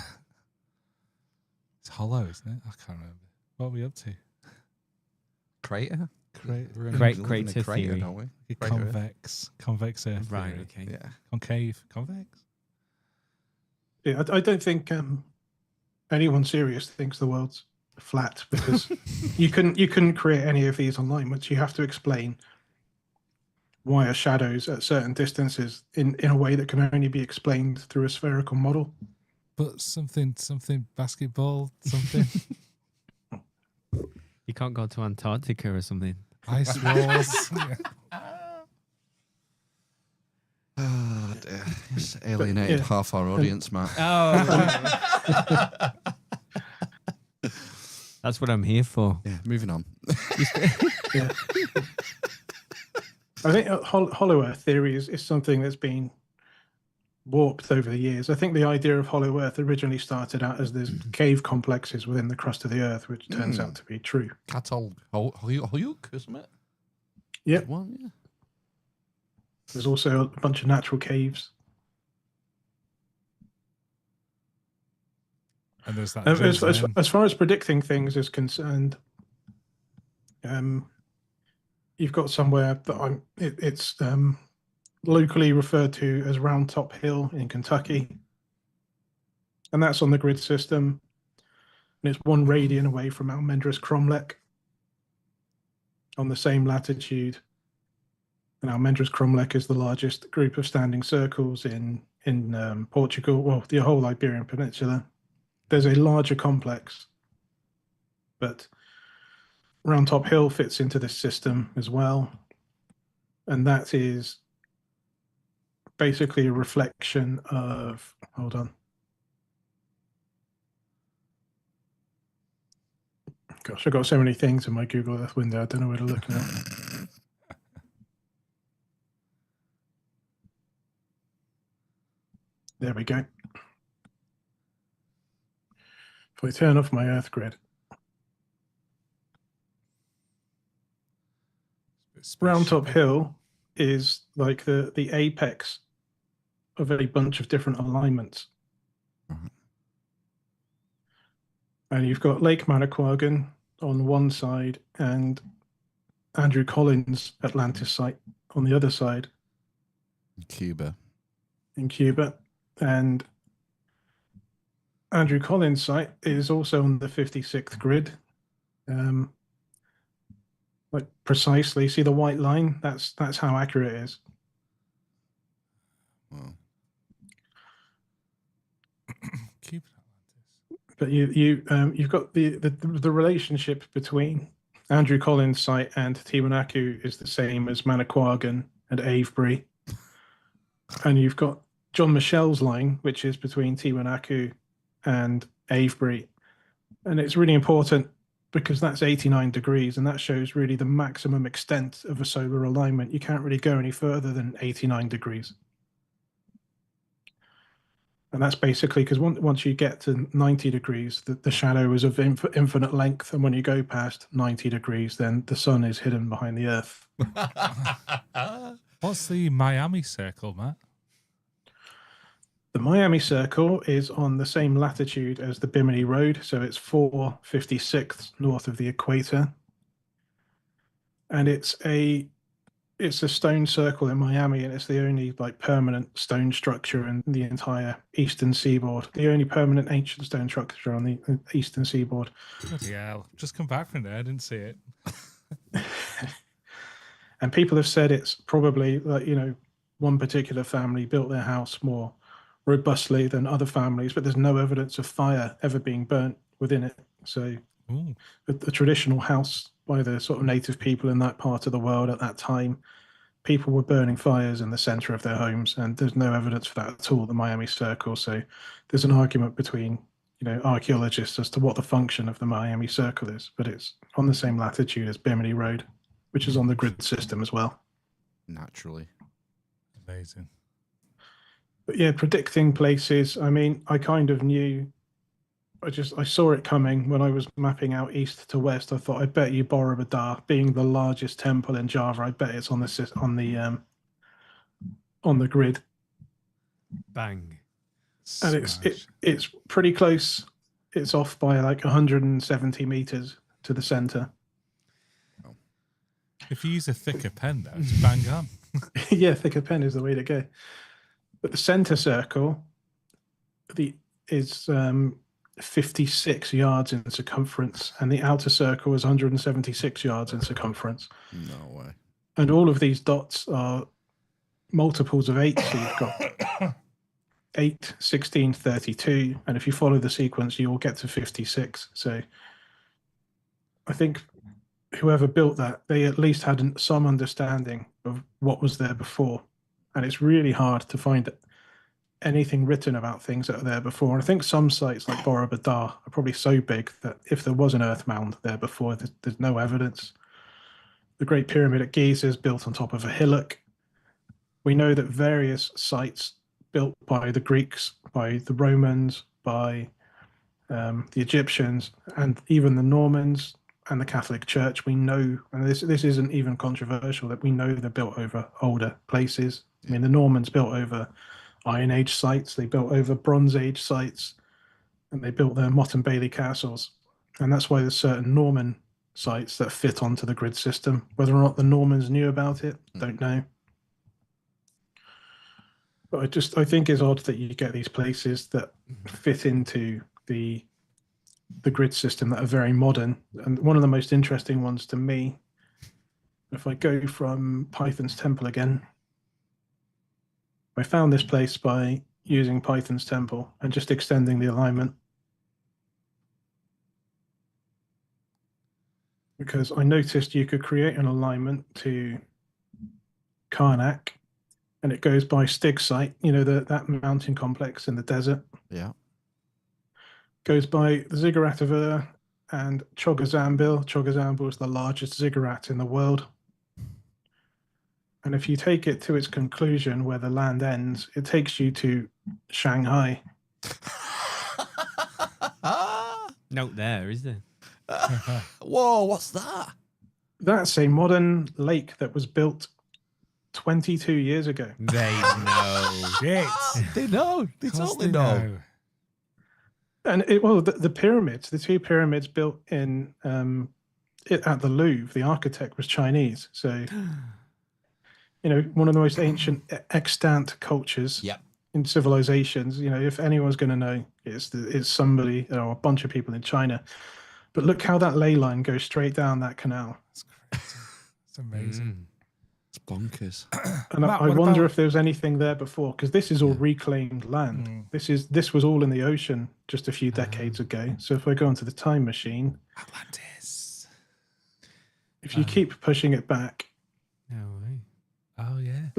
hollow, isn't it? I can't remember. What are we up to? Crater? Crater theory. Don't we? Convex Earth. Right, theory. okay. Yeah. Concave, convex? Yeah, I don't think anyone serious thinks the world's flat, because you couldn't create any of these alignments. You have to explain why are shadows at certain distances in a way that can only be explained through a spherical model. But something basketball, something. You can't go to Antarctica or something. Ice walls. alienated half our audience, Matt. Oh, that's what I'm here for. Yeah, moving on. Yeah. I think hollow earth theory is something that's been warped over the years. I think the idea of hollow earth originally started out as there's cave complexes within the crust of the earth, which turns out to be true. Catol Hoyuk, isn't it? Yeah. One, yeah. There's also a bunch of natural caves. And there's that. As far as predicting things is concerned, you've got somewhere that it's locally referred to as Round Top Hill in Kentucky, and that's on the grid system, and it's 1 radian away from Almendris Cromlech on the same latitude. And Almendris Cromlech is the largest group of standing circles in Portugal, well, the whole Iberian Peninsula. There's a larger complex, but Round Top Hill fits into this system as well, and that is basically a reflection of, hold on. Gosh, I've got so many things in my Google Earth window, I don't know where to look now. There we go. If I turn off my Earth grid, Round Top Hill is like the apex of a bunch of different alignments. And you've got Lake Manicouagan on one side and Andrew Collins' Atlantis site on the other side. In Cuba. And Andrew Collins' site is also on the 56th grid. Like precisely, see the white line? That's how accurate it is. Wow. Cuba, Atlantis. But you've got the relationship between Andrew Collins' site and Tiwanaku is the same as Manicouagan and Avebury. And you've got John Michel's line, which is between Tiwanaku and Avebury. And it's really important because that's 89 degrees, and that shows really the maximum extent of a solar alignment. You can't really go any further than 89 degrees. And that's basically because once you get to 90 degrees, the shadow is of infinite length. And when you go past 90 degrees, then the sun is hidden behind the Earth. What's the Miami circle, Matt? The Miami Circle is on the same latitude as the Bimini Road, so it's 4/56 north of the equator. And it's a stone circle in Miami, and it's the only like permanent stone structure in the entire eastern seaboard. The only permanent ancient stone structure on the eastern seaboard. Bloody hell. Just come back from there, I didn't see it. And people have said it's probably like, one particular family built their house more robustly than other families, but there's no evidence of fire ever being burnt within it. So the traditional house by the sort of native people in that part of the world at that time, people were burning fires in the center of their homes, and there's no evidence for that at all, the Miami Circle. So there's an argument between, archaeologists as to what the function of the Miami Circle is, but it's on the same latitude as Bimini Road, which is on the grid system as well. Naturally. Amazing. But yeah, predicting places. I mean, I kind of knew. I saw it coming when I was mapping out east to west. I thought, I bet you Borobudur, being the largest temple in Java, I bet it's on the grid. Bang. And it's pretty close. It's off by like 170 meters to the center. If you use a thicker pen, though, it's bang on. Yeah, thicker pen is the way to go. But the center circle is 56 yards in circumference, and the outer circle is 176 yards in circumference. No way. And all of these dots are multiples of 8. So you've got 8, 16, 32. And if you follow the sequence, you will get to 56. So I think whoever built that, they at least had some understanding of what was there before. And it's really hard to find anything written about things that are there before. And I think some sites like Bora Badar are probably so big that if there was an earth mound there before, there's no evidence. The Great Pyramid at Giza is built on top of a hillock. We know that various sites built by the Greeks, by the Romans, by the Egyptians, and even the Normans and the Catholic Church, we know, and this isn't even controversial, that we know they're built over older places. I mean, the Normans built over Iron Age sites, they built over Bronze Age sites, and they built their Motte and Bailey castles. And that's why there's certain Norman sites that fit onto the grid system. Whether or not the Normans knew about it, don't know. But I think it's odd that you get these places that fit into the grid system that are very modern. And one of the most interesting ones to me, if I go from Python's temple again, I found this place by using Python's temple and just extending the alignment. Because I noticed you could create an alignment to Karnak, and it goes by Stig site, that mountain complex in the desert. Yeah. Goes by the Ziggurat of Ur and Chogazambil. Chogazambil is the largest ziggurat in the world. And if you take it to its conclusion where the land ends, it takes you to Shanghai. Note there, is there? Whoa, what's that? That's a modern lake that was built 22 years ago. They know. Shit. They know. They totally know. And the pyramids, the two pyramids built in at the Louvre, the architect was Chinese. So, one of the most ancient extant cultures in civilizations. If anyone's going to know, it's somebody or a bunch of people in China. But look how that ley line goes straight down that canal. That's crazy. It's amazing. It's bonkers. And Matt, I wonder if there was anything there before, because this is all reclaimed land. This was all in the ocean just a few decades ago. So if I go onto the time machine, Atlantis. If you keep pushing it back. No way. Oh, yeah.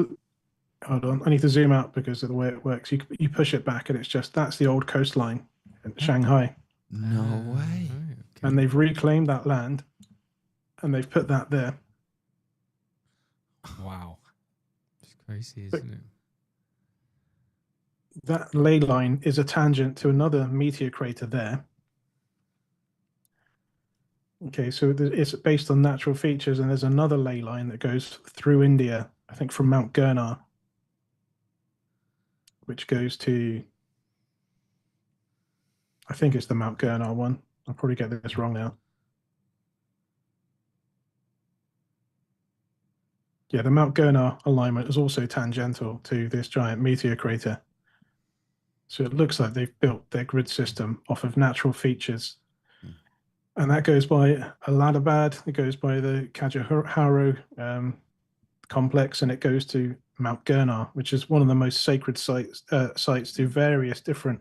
Hold on. I need to zoom out because of the way it works. You push it back and that's the old coastline in Shanghai. No way. Right, okay. And they've reclaimed that land and they've put that there. Wow. It's crazy, isn't it? That ley line is a tangent to another meteor crater there. Okay, so it's based on natural features, and there's another ley line that goes through India, I think from Mount Gurnar, which goes to, I think it's the Mount Gurnar one. I'll probably get this wrong now. Yeah, the Mount Gurnar alignment is also tangential to this giant meteor crater. So it looks like they've built their grid system off of natural features. And that goes by Allahabad, it goes by the Khajuraho complex, and it goes to Mount Gurnar, which is one of the most sacred sites to various different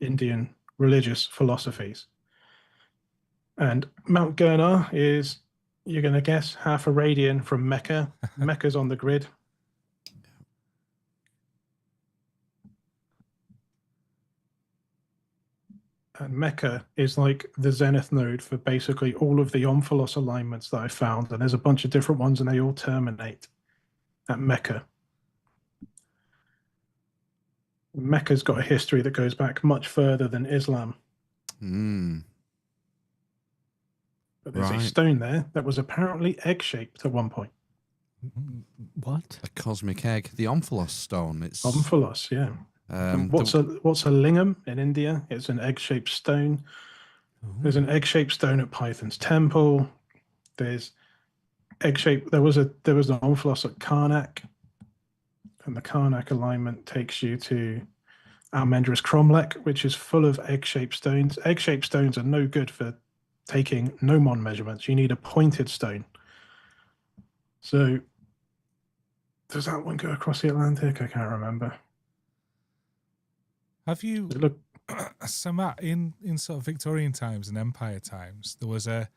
Indian religious philosophies. And Mount Gurnar is, you're going to guess, half a radian from Mecca. Mecca's on the grid. And Mecca is like the zenith node for basically all of the omphalos alignments that I found. And there's a bunch of different ones, and they all terminate at Mecca. Mecca's got a history that goes back much further than Islam. But there's a stone there that was apparently egg-shaped at one point. What? A cosmic egg. The Omphalos stone. It's Omphalos, yeah. What's a lingam in India? It's an egg-shaped stone. There's an egg-shaped stone at Python's temple. There's egg-shaped. There was an Omphalos at Karnak, and the Karnak alignment takes you to Almendris Cromlech, which is full of egg-shaped stones. Egg-shaped stones are no good for taking gnomon measurements. You need a pointed stone. So does that one go across the Atlantic? I can't remember. Have you Look, so Matt, in sort of Victorian times and Empire times, there was a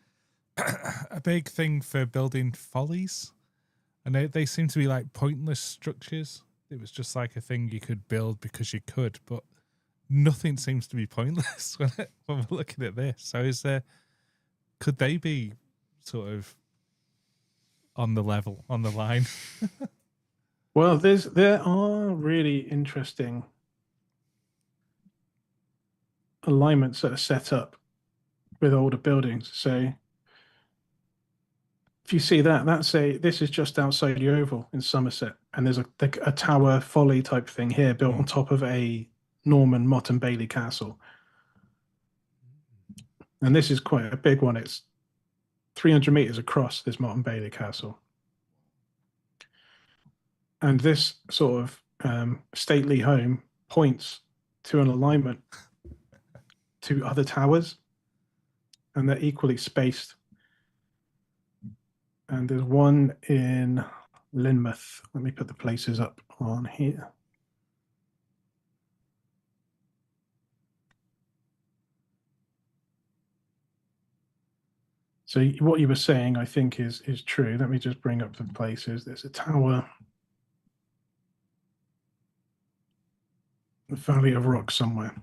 big thing for building follies, and they seem to be like pointless structures. it was just like a thing you could build because you could, but nothing seems to be pointless when we're looking at this. So could they be sort of on the level, on the line? Well, there are really interesting alignments that are set up with older buildings. So if you see that, this is just outside the Oval in Somerset, and there's a Tower Folly type thing here built on top of a Norman Motte and Bailey castle. And this is quite a big one. It's 300 meters across, this Motte and Bailey castle. And this sort of stately home points to an alignment to other towers, and they're equally spaced. And there's one in Lynmouth. Let me put the places up on here. So what you were saying, I think, is true. Let me just bring up the places. There's a tower, the Valley of Rock somewhere.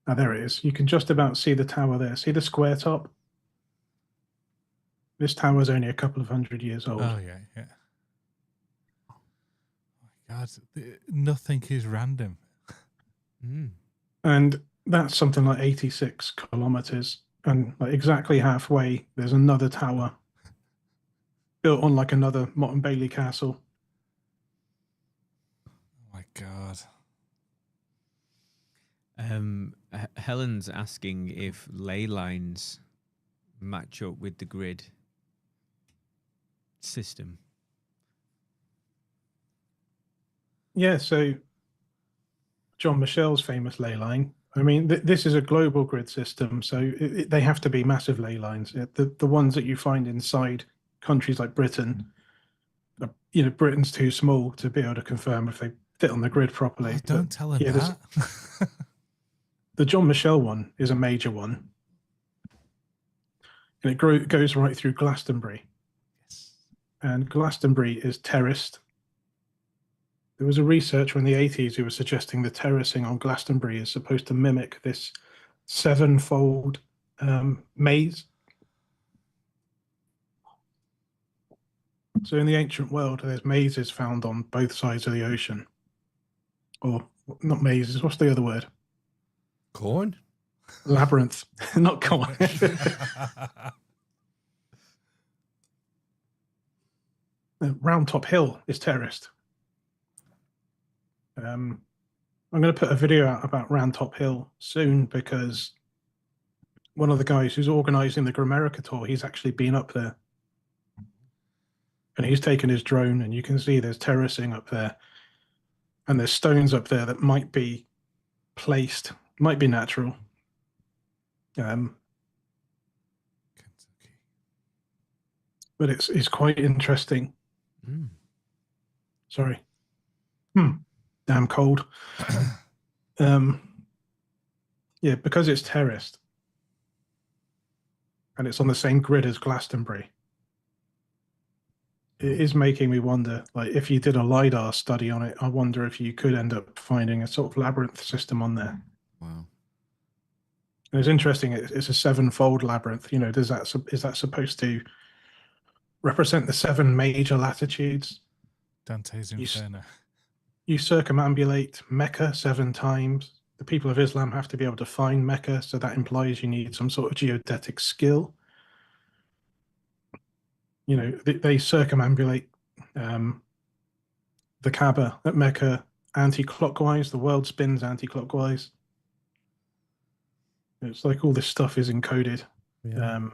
Ah, there it is. You can just about see the tower there. See the square top? This tower is only a couple of 100 years old. Oh, yeah, yeah. Oh, my God. Nothing is random. And that's something like 86 kilometers. And like exactly halfway, there's another tower built on like another Motte and Bailey castle. Oh, my God. Helen's asking if ley lines match up with the grid system. Yeah, so John Michel's famous ley line. I mean, this is a global grid system, so they have to be massive ley lines. The ones that you find inside countries like Britain, Britain's too small to be able to confirm if they fit on the grid properly. Oh, don't tell him that. The John Michel one is a major one, and it goes right through Glastonbury. Yes. And Glastonbury is terraced. There was a researcher in the 80s who was suggesting the terracing on Glastonbury is supposed to mimic this seven-fold maze. So in the ancient world, there's mazes found on both sides of the ocean. Or not mazes, what's the other word? Corn? Labyrinth, not corn. Round Top Hill is terraced. I'm going to put a video out about Round Top Hill soon because one of the guys who's organising the Grimerica tour, he's actually been up there. And he's taken his drone, and you can see there's terracing up there. And there's stones up there that might be placed, might be natural. But it's quite interesting. Sorry. Damn cold. Yeah, because it's terraced and it's on the same grid as Glastonbury, it is making me wonder, like, if you did a LiDAR study on it, I wonder if you could end up finding a sort of labyrinth system on there. Wow. And it's interesting, it's a seven-fold labyrinth. Is that supposed to represent the 7 major latitudes? Dante's Inferno. You circumambulate Mecca 7 times. The people of Islam have to be able to find Mecca, so that implies you need some sort of geodetic skill. They circumambulate the Kaaba at Mecca anti-clockwise. The world spins anti-clockwise. It's like all this stuff is encoded. Yeah.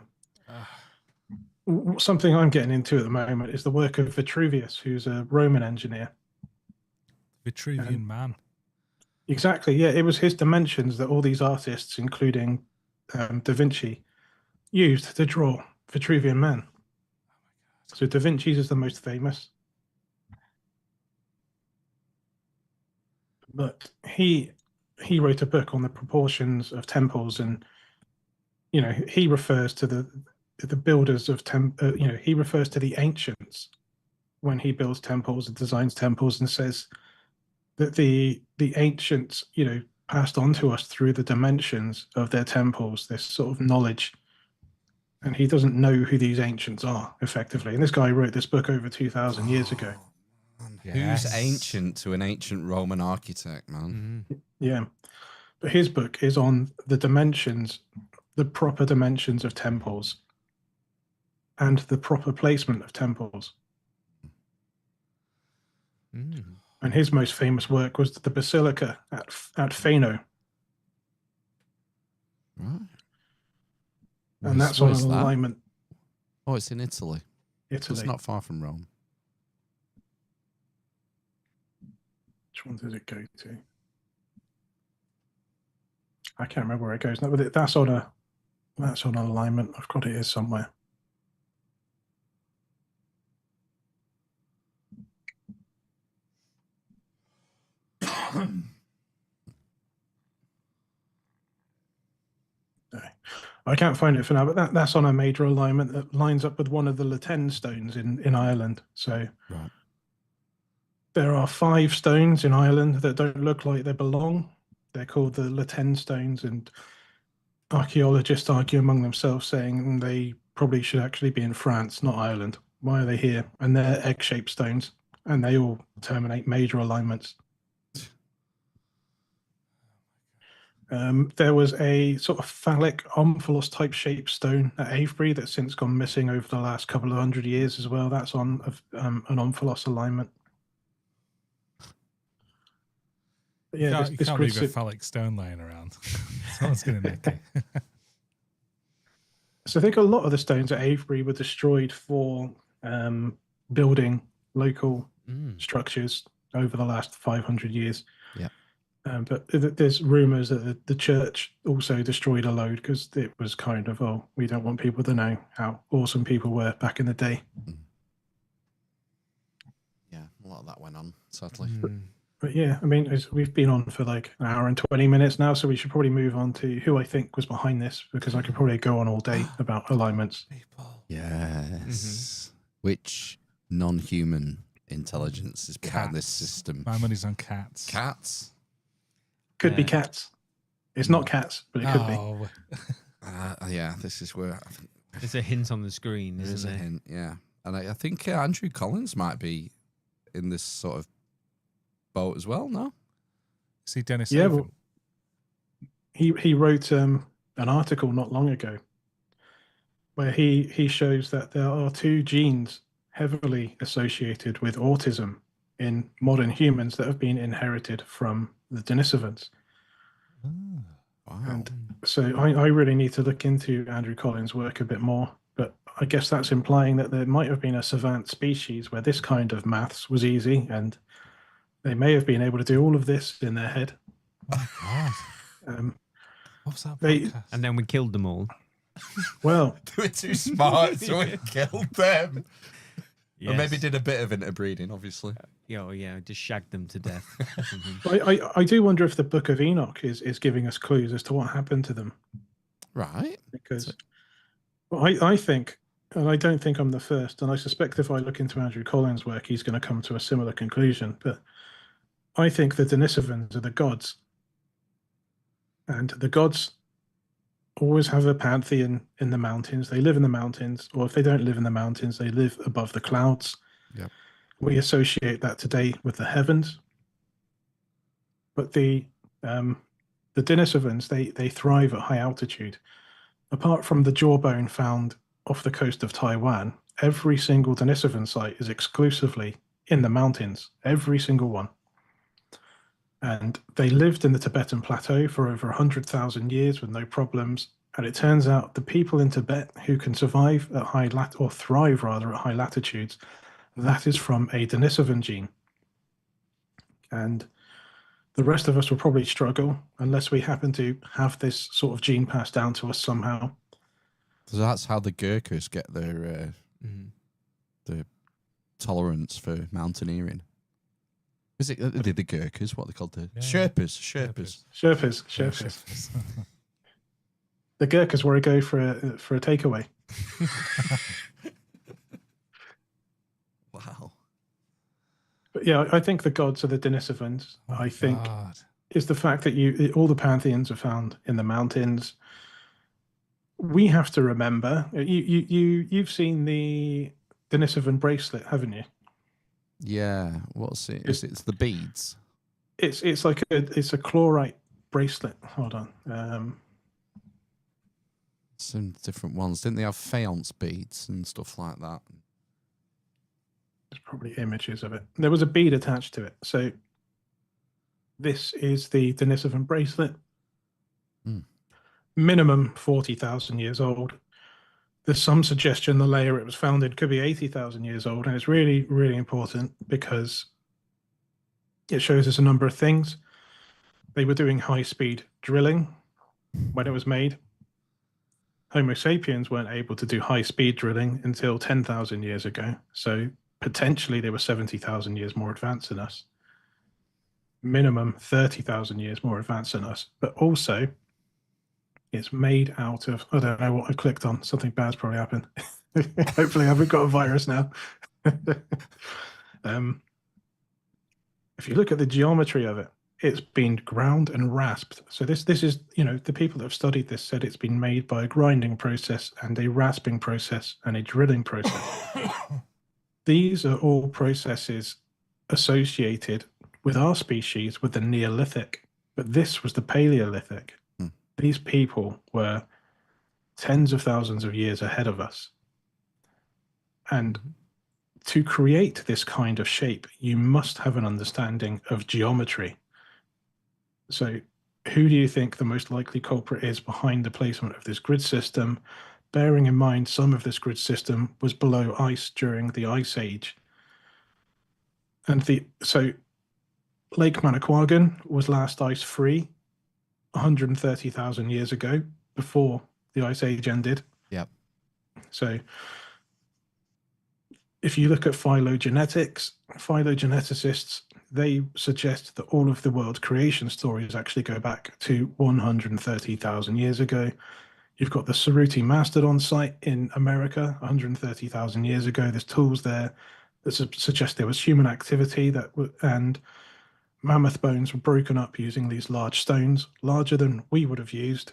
Something I'm getting into at the moment is the work of Vitruvius, who's a Roman engineer. Vitruvian Man. Exactly, yeah. It was his dimensions that all these artists, including Da Vinci, used to draw Vitruvian Man. So Da Vinci's is the most famous. But he he wrote a book on the proportions of temples, and he refers to the builders of he refers to the ancients when he builds temples and designs temples, and says that the ancients passed on to us through the dimensions of their temples this sort of knowledge, and he doesn't know who these ancients are effectively. And this guy wrote this book over 2,000 years ago. Yes. Who's ancient to an ancient Roman architect, man? Yeah, but his book is on the dimensions, the proper dimensions of temples, and the proper placement of temples. And his most famous work was the Basilica at Fano. Right. And that's on an alignment. Oh, it's in Italy. Italy. It's not far from Rome. Which one does it go to? I can't remember where it goes now, but that's on an alignment. I've got it here somewhere. I can't find it for now, but that's on a major alignment that lines up with one of the Latitude stones in Ireland. So right. There are 5 stones in Ireland that don't look like they belong. They're called the Latitude stones, and archaeologists argue among themselves, saying they probably should actually be in France, not Ireland. Why are they here? And they're egg-shaped stones, and they all terminate major alignments. There was a sort of phallic omphalos type shaped stone at Avebury that's since gone missing over the last couple of 100 years as well. That's on an omphalos alignment. But yeah, you can't leave a phallic stone laying around. Someone's going to nick it. So I think a lot of the stones at Avebury were destroyed for building local structures over the last 500 years. Yeah. But there's rumours that the church also destroyed a load because it was kind of, we don't want people to know how awesome people were back in the day. Yeah, a lot of that went on, sadly. But yeah, I mean, we've been on for like an hour and 20 minutes now, so we should probably move on to who I think was behind this, because I could probably go on all day about alignments. Yes. Which non-human intelligence is behind this system? My money's on cats. Cats? Could be cats. It's not cats, but it could be. Yeah, this is where I think there's a hint on the screen. There is a hint, yeah. And I think Andrew Collins might be in this sort of boat as well, no? See Denisovans? Yeah, well, he wrote an article not long ago where he shows that there are 2 genes heavily associated with autism in modern humans that have been inherited from the Denisovans. Wow. And so I really need to look into Andrew Collins' work a bit more, but I guess that's implying that there might have been a savant species where this kind of maths was easy, and they may have been able to do all of this in their head. Oh, God. What's that and then we killed them all. Well, they were too smart, so we killed them. Yes. Or maybe did a bit of interbreeding, obviously. Yeah, just shagged them to death. I do wonder if the Book of Enoch is giving us clues as to what happened to them. Right. Because I think, and I don't think I'm the first, and I suspect if I look into Andrew Collins' work, he's going to come to a similar conclusion, but I think the Denisovans are the gods. And the gods always have a pantheon in the mountains. They live in the mountains, or if they don't live in the mountains, they live above the clouds. Yep. We associate that today with the heavens. But the Denisovans, they thrive at high altitude. Apart from the jawbone found off the coast of Taiwan, every single Denisovan site is exclusively in the mountains, every single one. And they lived in the Tibetan plateau for over 100,000 years with no problems. And it turns out the people in Tibet who can survive at thrive at high latitudes, that is from a Denisovan gene. And the rest of us will probably struggle unless we happen to have this sort of gene passed down to us somehow. So that's how the Gurkhas get their tolerance for mountaineering. Is it the Gurkhas? What are they called? The Sherpas. Sherpas. The Gurkhas where I go for a takeaway. Wow. But yeah, I think the gods are the Denisovans. I think is the fact that all the pantheons are found in the mountains. We have to remember. You've seen the Denisovan bracelet, haven't you? Yeah. What's it? It's the beads. It's like it's a chlorite bracelet. Hold on. Some different ones. Didn't they have faience beads and stuff like that? There's probably images of it. There was a bead attached to it. So this is the Denisovan bracelet. Minimum 40,000 years old. There's some suggestion the layer it was found in could be 80,000 years old. And it's really, really important because it shows us a number of things. They were doing high-speed drilling when it was made. Homo sapiens weren't able to do high-speed drilling until 10,000 years ago. So potentially they were 70,000 years more advanced than us. Minimum 30,000 years more advanced than us. But also, it's made out of, I don't know what I clicked on. Something bad's probably happened. Hopefully I haven't got a virus now. If you look at the geometry of it, it's been ground and rasped. So this is, the people that have studied this said it's been made by a grinding process and a rasping process and a drilling process. These are all processes associated with our species with the Neolithic, but this was the Paleolithic. These people were tens of thousands of years ahead of us. And to create this kind of shape, you must have an understanding of geometry. So who do you think the most likely culprit is behind the placement of this grid system, bearing in mind some of this grid system was below ice during the Ice Age? And so Lake Manicouagan was last ice-free 130,000 years ago, before the Ice Age ended. Yep. So if you look at phylogenetics, phylogeneticists, they suggest that all of the world's creation stories actually go back to 130,000 years ago. You've got the Cerruti Mastodon site in America 130,000 years ago. There's tools there that suggest there was human activity and mammoth bones were broken up using these large stones, larger than we would have used.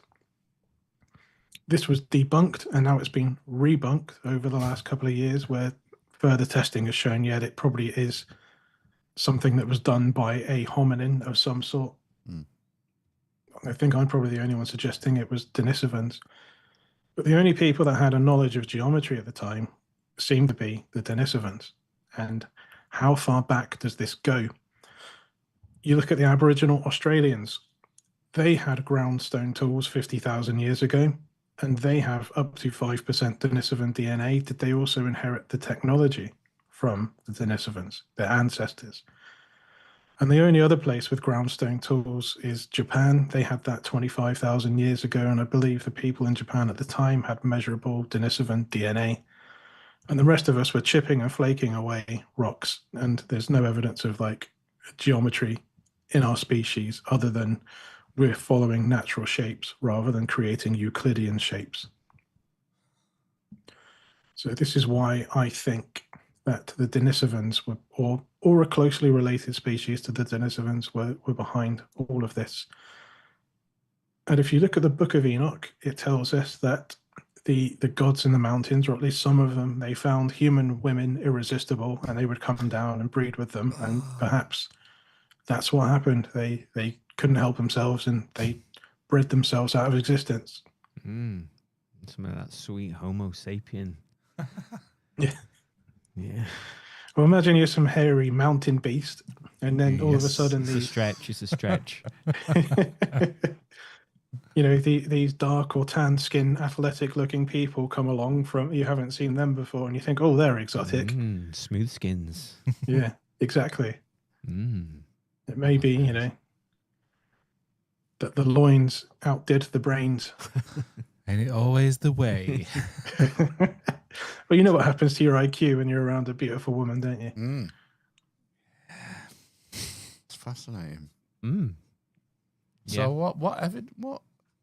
This was debunked, and now it's been rebunked over the last couple of years, where further testing has shown, it probably is something that was done by a hominin of some sort. I think I'm probably the only one suggesting it was Denisovans. But the only people that had a knowledge of geometry at the time seemed to be the Denisovans. And how far back does this go? You look at the Aboriginal Australians, they had ground stone tools 50,000 years ago, and they have up to 5% Denisovan DNA. Did they also inherit the technology from the Denisovans, their ancestors? And the only other place with ground stone tools is Japan. They had that 25,000 years ago, and I believe the people in Japan at the time had measurable Denisovan DNA. And the rest of us were chipping and flaking away rocks, and there's no evidence of geometry in our species other than we're following natural shapes rather than creating Euclidean shapes. So this is why I think that the Denisovans were, or a closely related species to the Denisovans, were behind all of this. And if you look at the Book of Enoch, it tells us that the gods in the mountains, or at least some of them, they found human women irresistible, and they would come down and breed with them, and perhaps that's what happened. They couldn't help themselves, and they bred themselves out of existence. Some of that sweet Homo sapien. Yeah. Yeah. Well, imagine you're some hairy mountain beast, and then all of a sudden it's a stretch. These dark or tan skin, athletic looking people come along from, you haven't seen them before, and you think, oh, they're exotic. Smooth skins. Yeah, exactly. It may be, that the loins outdid the brains. And it always the way. Well, you know what happens to your IQ when you're around a beautiful woman, don't you? fascinating. Mm. So what?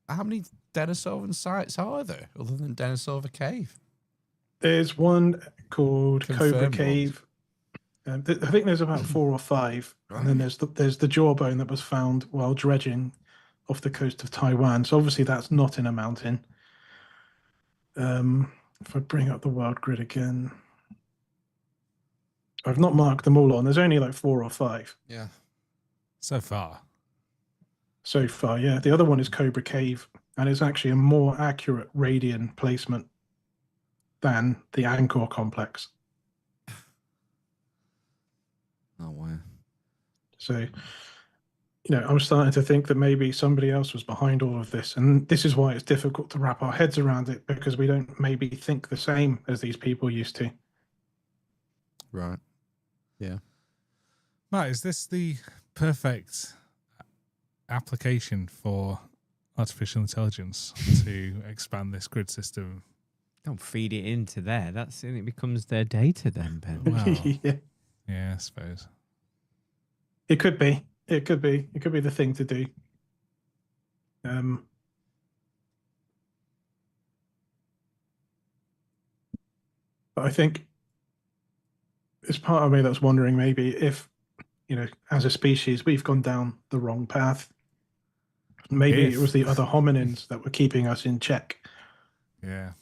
How many Denisovan sites are there other than Denisova Cave? There's one called Cobra Confirmed Cave. I think there's about 4 or 5, and then there's the jawbone that was found while dredging off the coast of Taiwan. So obviously that's not in a mountain. If I bring up the world grid again, I've not marked them all on. There's only like 4 or 5. Yeah. So far. So far, yeah. The other one is Cobra Cave, and it's actually a more accurate radian placement than the Angkor complex. Oh, wow. So, I'm starting to think that maybe somebody else was behind all of this. And this is why it's difficult to wrap our heads around it, because we don't maybe think the same as these people used to. Right. Yeah. Matt, is this the perfect application for artificial intelligence to expand this grid system? Don't feed it into there. It becomes their data then, Ben. Wow. Yeah, I suppose. It could be. It could be. It could be the thing to do. But I think there's part of me that's wondering maybe if, as a species, we've gone down the wrong path. Maybe it was the other hominins that were keeping us in check. Yeah.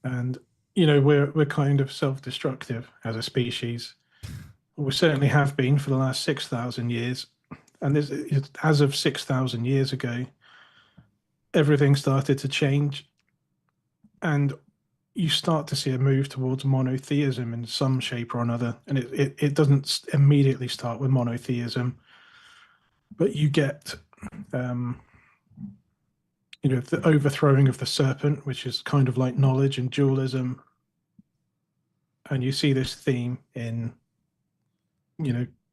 And, we're kind of self-destructive as a species. We certainly have been for the last 6,000 years. And as of 6,000 years ago, everything started to change. And you start to see a move towards monotheism in some shape or another. And it doesn't immediately start with monotheism, but you get, the overthrowing of the serpent, which is kind of like knowledge and dualism. And you see this theme in,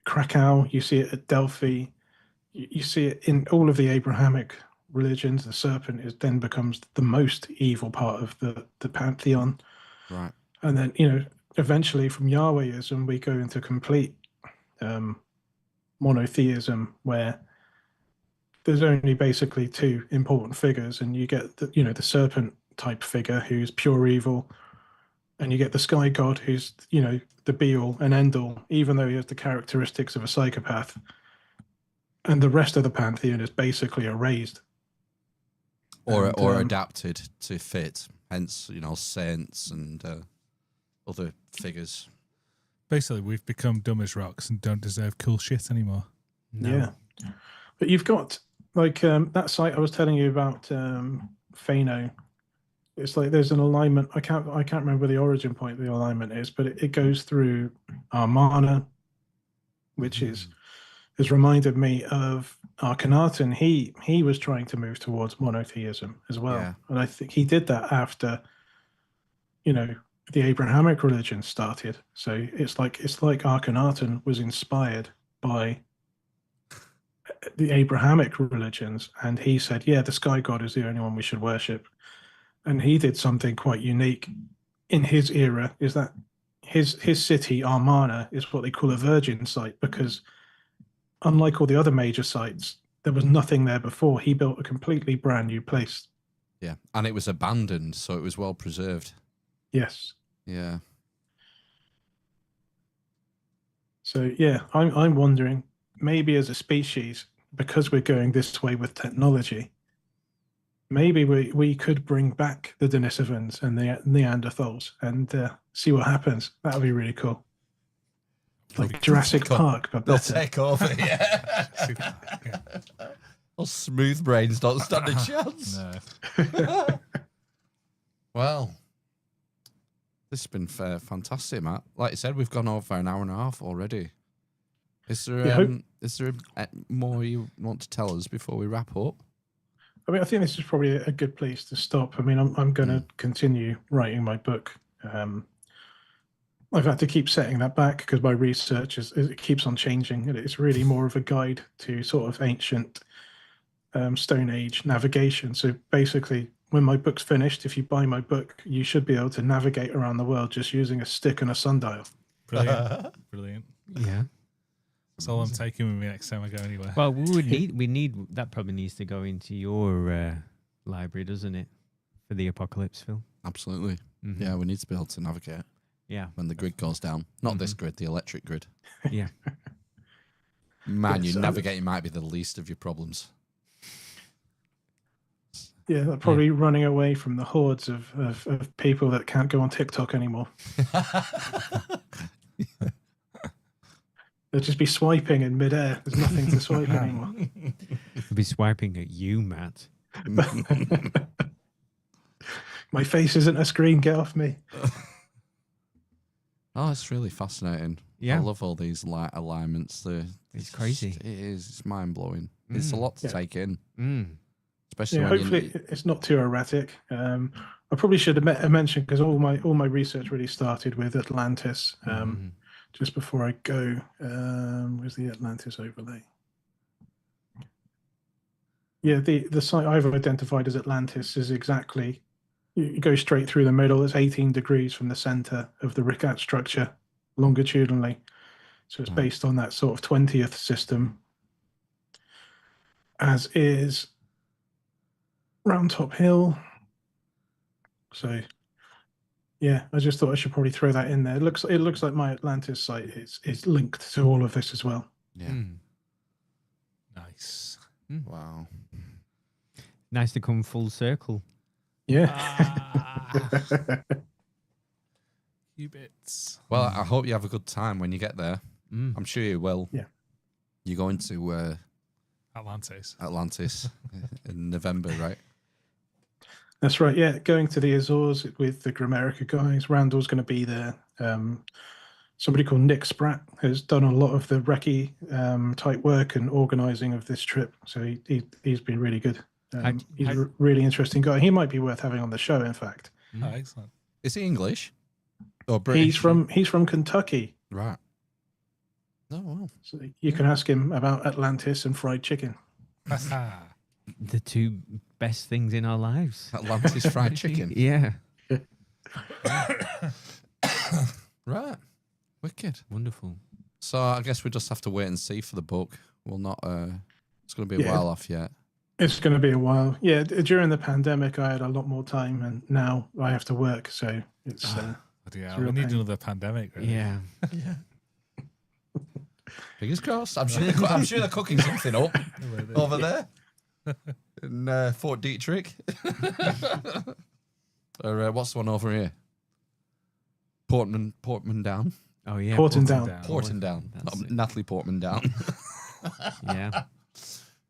Krakow, you see it at Delphi, you see it in all of the Abrahamic religions. The serpent then becomes the most evil part of the pantheon. Right. And then, eventually from Yahwehism, we go into complete monotheism, where there's only basically 2 important figures, and you get the serpent type figure who's pure evil, and you get the sky god who's, the be all and end all, even though he has the characteristics of a psychopath. And the rest of the pantheon is basically erased. Or adapted to fit, hence, saints and other figures. Basically, we've become dumb as rocks and don't deserve cool shit anymore. No. Yeah. But you've got, that site I was telling you about, Phano. It's like there's an alignment. I can't remember the origin point of the alignment is, but it goes through Armana, which has reminded me of Akhenaten. He was trying to move towards monotheism as well. Yeah. And I think he did that after, the Abrahamic religion started. So it's like Akhenaten was inspired by the Abrahamic religions, and he said, yeah, the sky god is the only one we should worship. And he did something quite unique in his era, is that his city, Armana, is what they call a virgin site, because unlike all the other major sites, there was nothing there before. He built a completely brand new place. Yeah. And it was abandoned, so it was well preserved. Yes. Yeah. So, yeah, I'm wondering, maybe as a species, because we're going this way with technology, maybe we could bring back the Denisovans and the Neanderthals and see what happens. That would be really cool. Like Jurassic Park, but They'll better. take over, yeah. Those smooth brains don't stand a chance. No. Well, this has been fantastic, Matt. Like I said, we've gone over an hour and a half already. Is there more you want to tell us before we wrap up? I mean, I think this is probably a good place to stop. I mean, I'm going to continue writing my book. I've had to keep setting that back because my research it keeps on changing, and it's really more of a guide to sort of ancient Stone Age navigation. So basically, when my book's finished, if you buy my book, you should be able to navigate around the world just using a stick and a sundial. Brilliant. Brilliant. Yeah. That's all I'm taking with me next time I go anywhere. Well, we need that probably needs to go into your library, doesn't it, for the apocalypse film? Absolutely. Mm-hmm. Yeah, we need to be able to navigate Yeah. when the grid goes down. Not this grid, the electric grid. Yeah. Man, Yes, navigating might be the least of your problems. Yeah, they're probably running away from the hordes of people that can't go on TikTok anymore. They'll just be swiping in midair. There's nothing to swipe anymore. I'll be swiping at you, Matt. My face isn't a screen. Get off me. Oh, it's really fascinating. Yeah. I love all these light alignments. It's crazy. It is. It's mind blowing. It's a lot to take in, especially Yeah, when hopefully it's not too erratic. I probably should have mentioned, because all my research really started with Atlantis. Just before I go, where's the Atlantis overlay? Yeah, the site I've identified as Atlantis is exactly, you go straight through the middle. It's 18 degrees from the center of the Ricat structure, longitudinally. So it's based on that sort of 20th system, as is Round Top Hill. So yeah, I just thought I should probably throw that in there. It looks like my Atlantis site is linked to all of this as well. Yeah. Nice. Wow. Nice to come full circle. Yeah. Qubits. Well, I hope you have a good time when you get there. I'm sure you will. Yeah. You're going to Atlantis. Atlantis in November, right? That's right. Yeah, going to the Azores with the Grimerica guys. Randall's going to be there. Somebody called Nick Spratt has done a lot of the recce type work and organising of this trip. So he's been really good. He's a really interesting guy. He might be worth having on the show, in fact. Oh, excellent. Is he English or British? He's from Kentucky. Right. Oh, wow. So you can ask him about Atlantis and fried chicken. The two best things in our lives. Atlantis fried chicken. Yeah. Right. Wicked. Wonderful. So I guess we just have to wait and see for the book. We'll not. It's going to be a while off yet. It's going to be a while. Yeah, during the pandemic, I had a lot more time, and now I have to work. So it's. Yeah, we need another pandemic. Really. Yeah. Fingers crossed. I'm sure they're cooking something up over there in Fort Detrick. Or what's the one over here? Portman Down. Oh yeah. Porton Down. Natalie Portman Down. Yeah.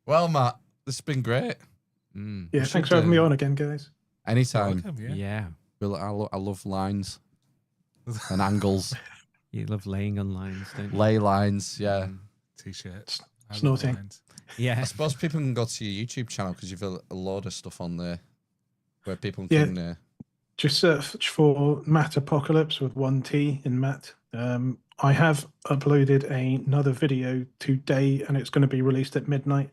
Well, Matt, this has been great. Yeah, thanks for having me on again, guys. Anytime. Welcome, Yeah. I love lines and angles. You love laying on lines, don't you? Lay lines, yeah. T-shirts. Snorting. Yeah. I suppose people can go to your YouTube channel because you've a load of stuff on there where people can. Just search for Matt Apocalypse with 1 T in Matt. I have uploaded another video today, and it's going to be released at midnight.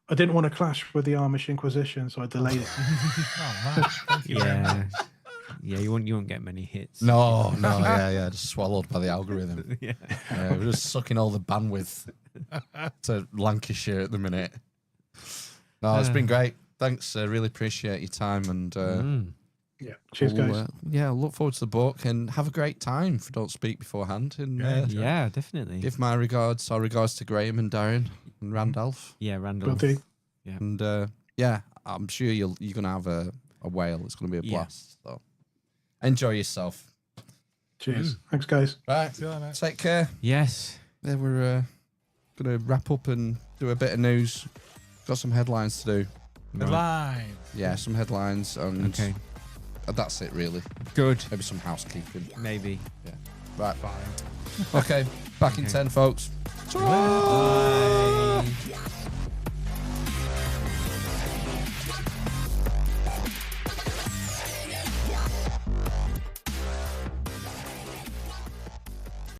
I didn't want to clash with the Amish Inquisition, so I delayed it. Oh, man. Thank you very much. Yeah, you won't get many hits. No, yeah, just swallowed by the algorithm. Yeah. We're just sucking all the bandwidth to Lancashire at the minute. No, it's been great. Thanks, really appreciate your time, and Yeah, cheers, guys. Look forward to the book and have a great time. If I don't speak beforehand, and Yeah, definitely. give my regards to Graham and Darren and Randolph. Yeah, Will Randall. do. Yeah. And I'm sure you're gonna have a whale. It's gonna be a blast. So enjoy yourself. Cheers. Thanks, guys. Right, See you later, mate. take care. Yes. Yeah, we're gonna wrap up and do a bit of news. Got some headlines to do. Headline. Yeah, some headlines, and Okay. that's it really. Good. Maybe some housekeeping. Maybe. Right. Fine. Okay. Back in 10, folks. Bye.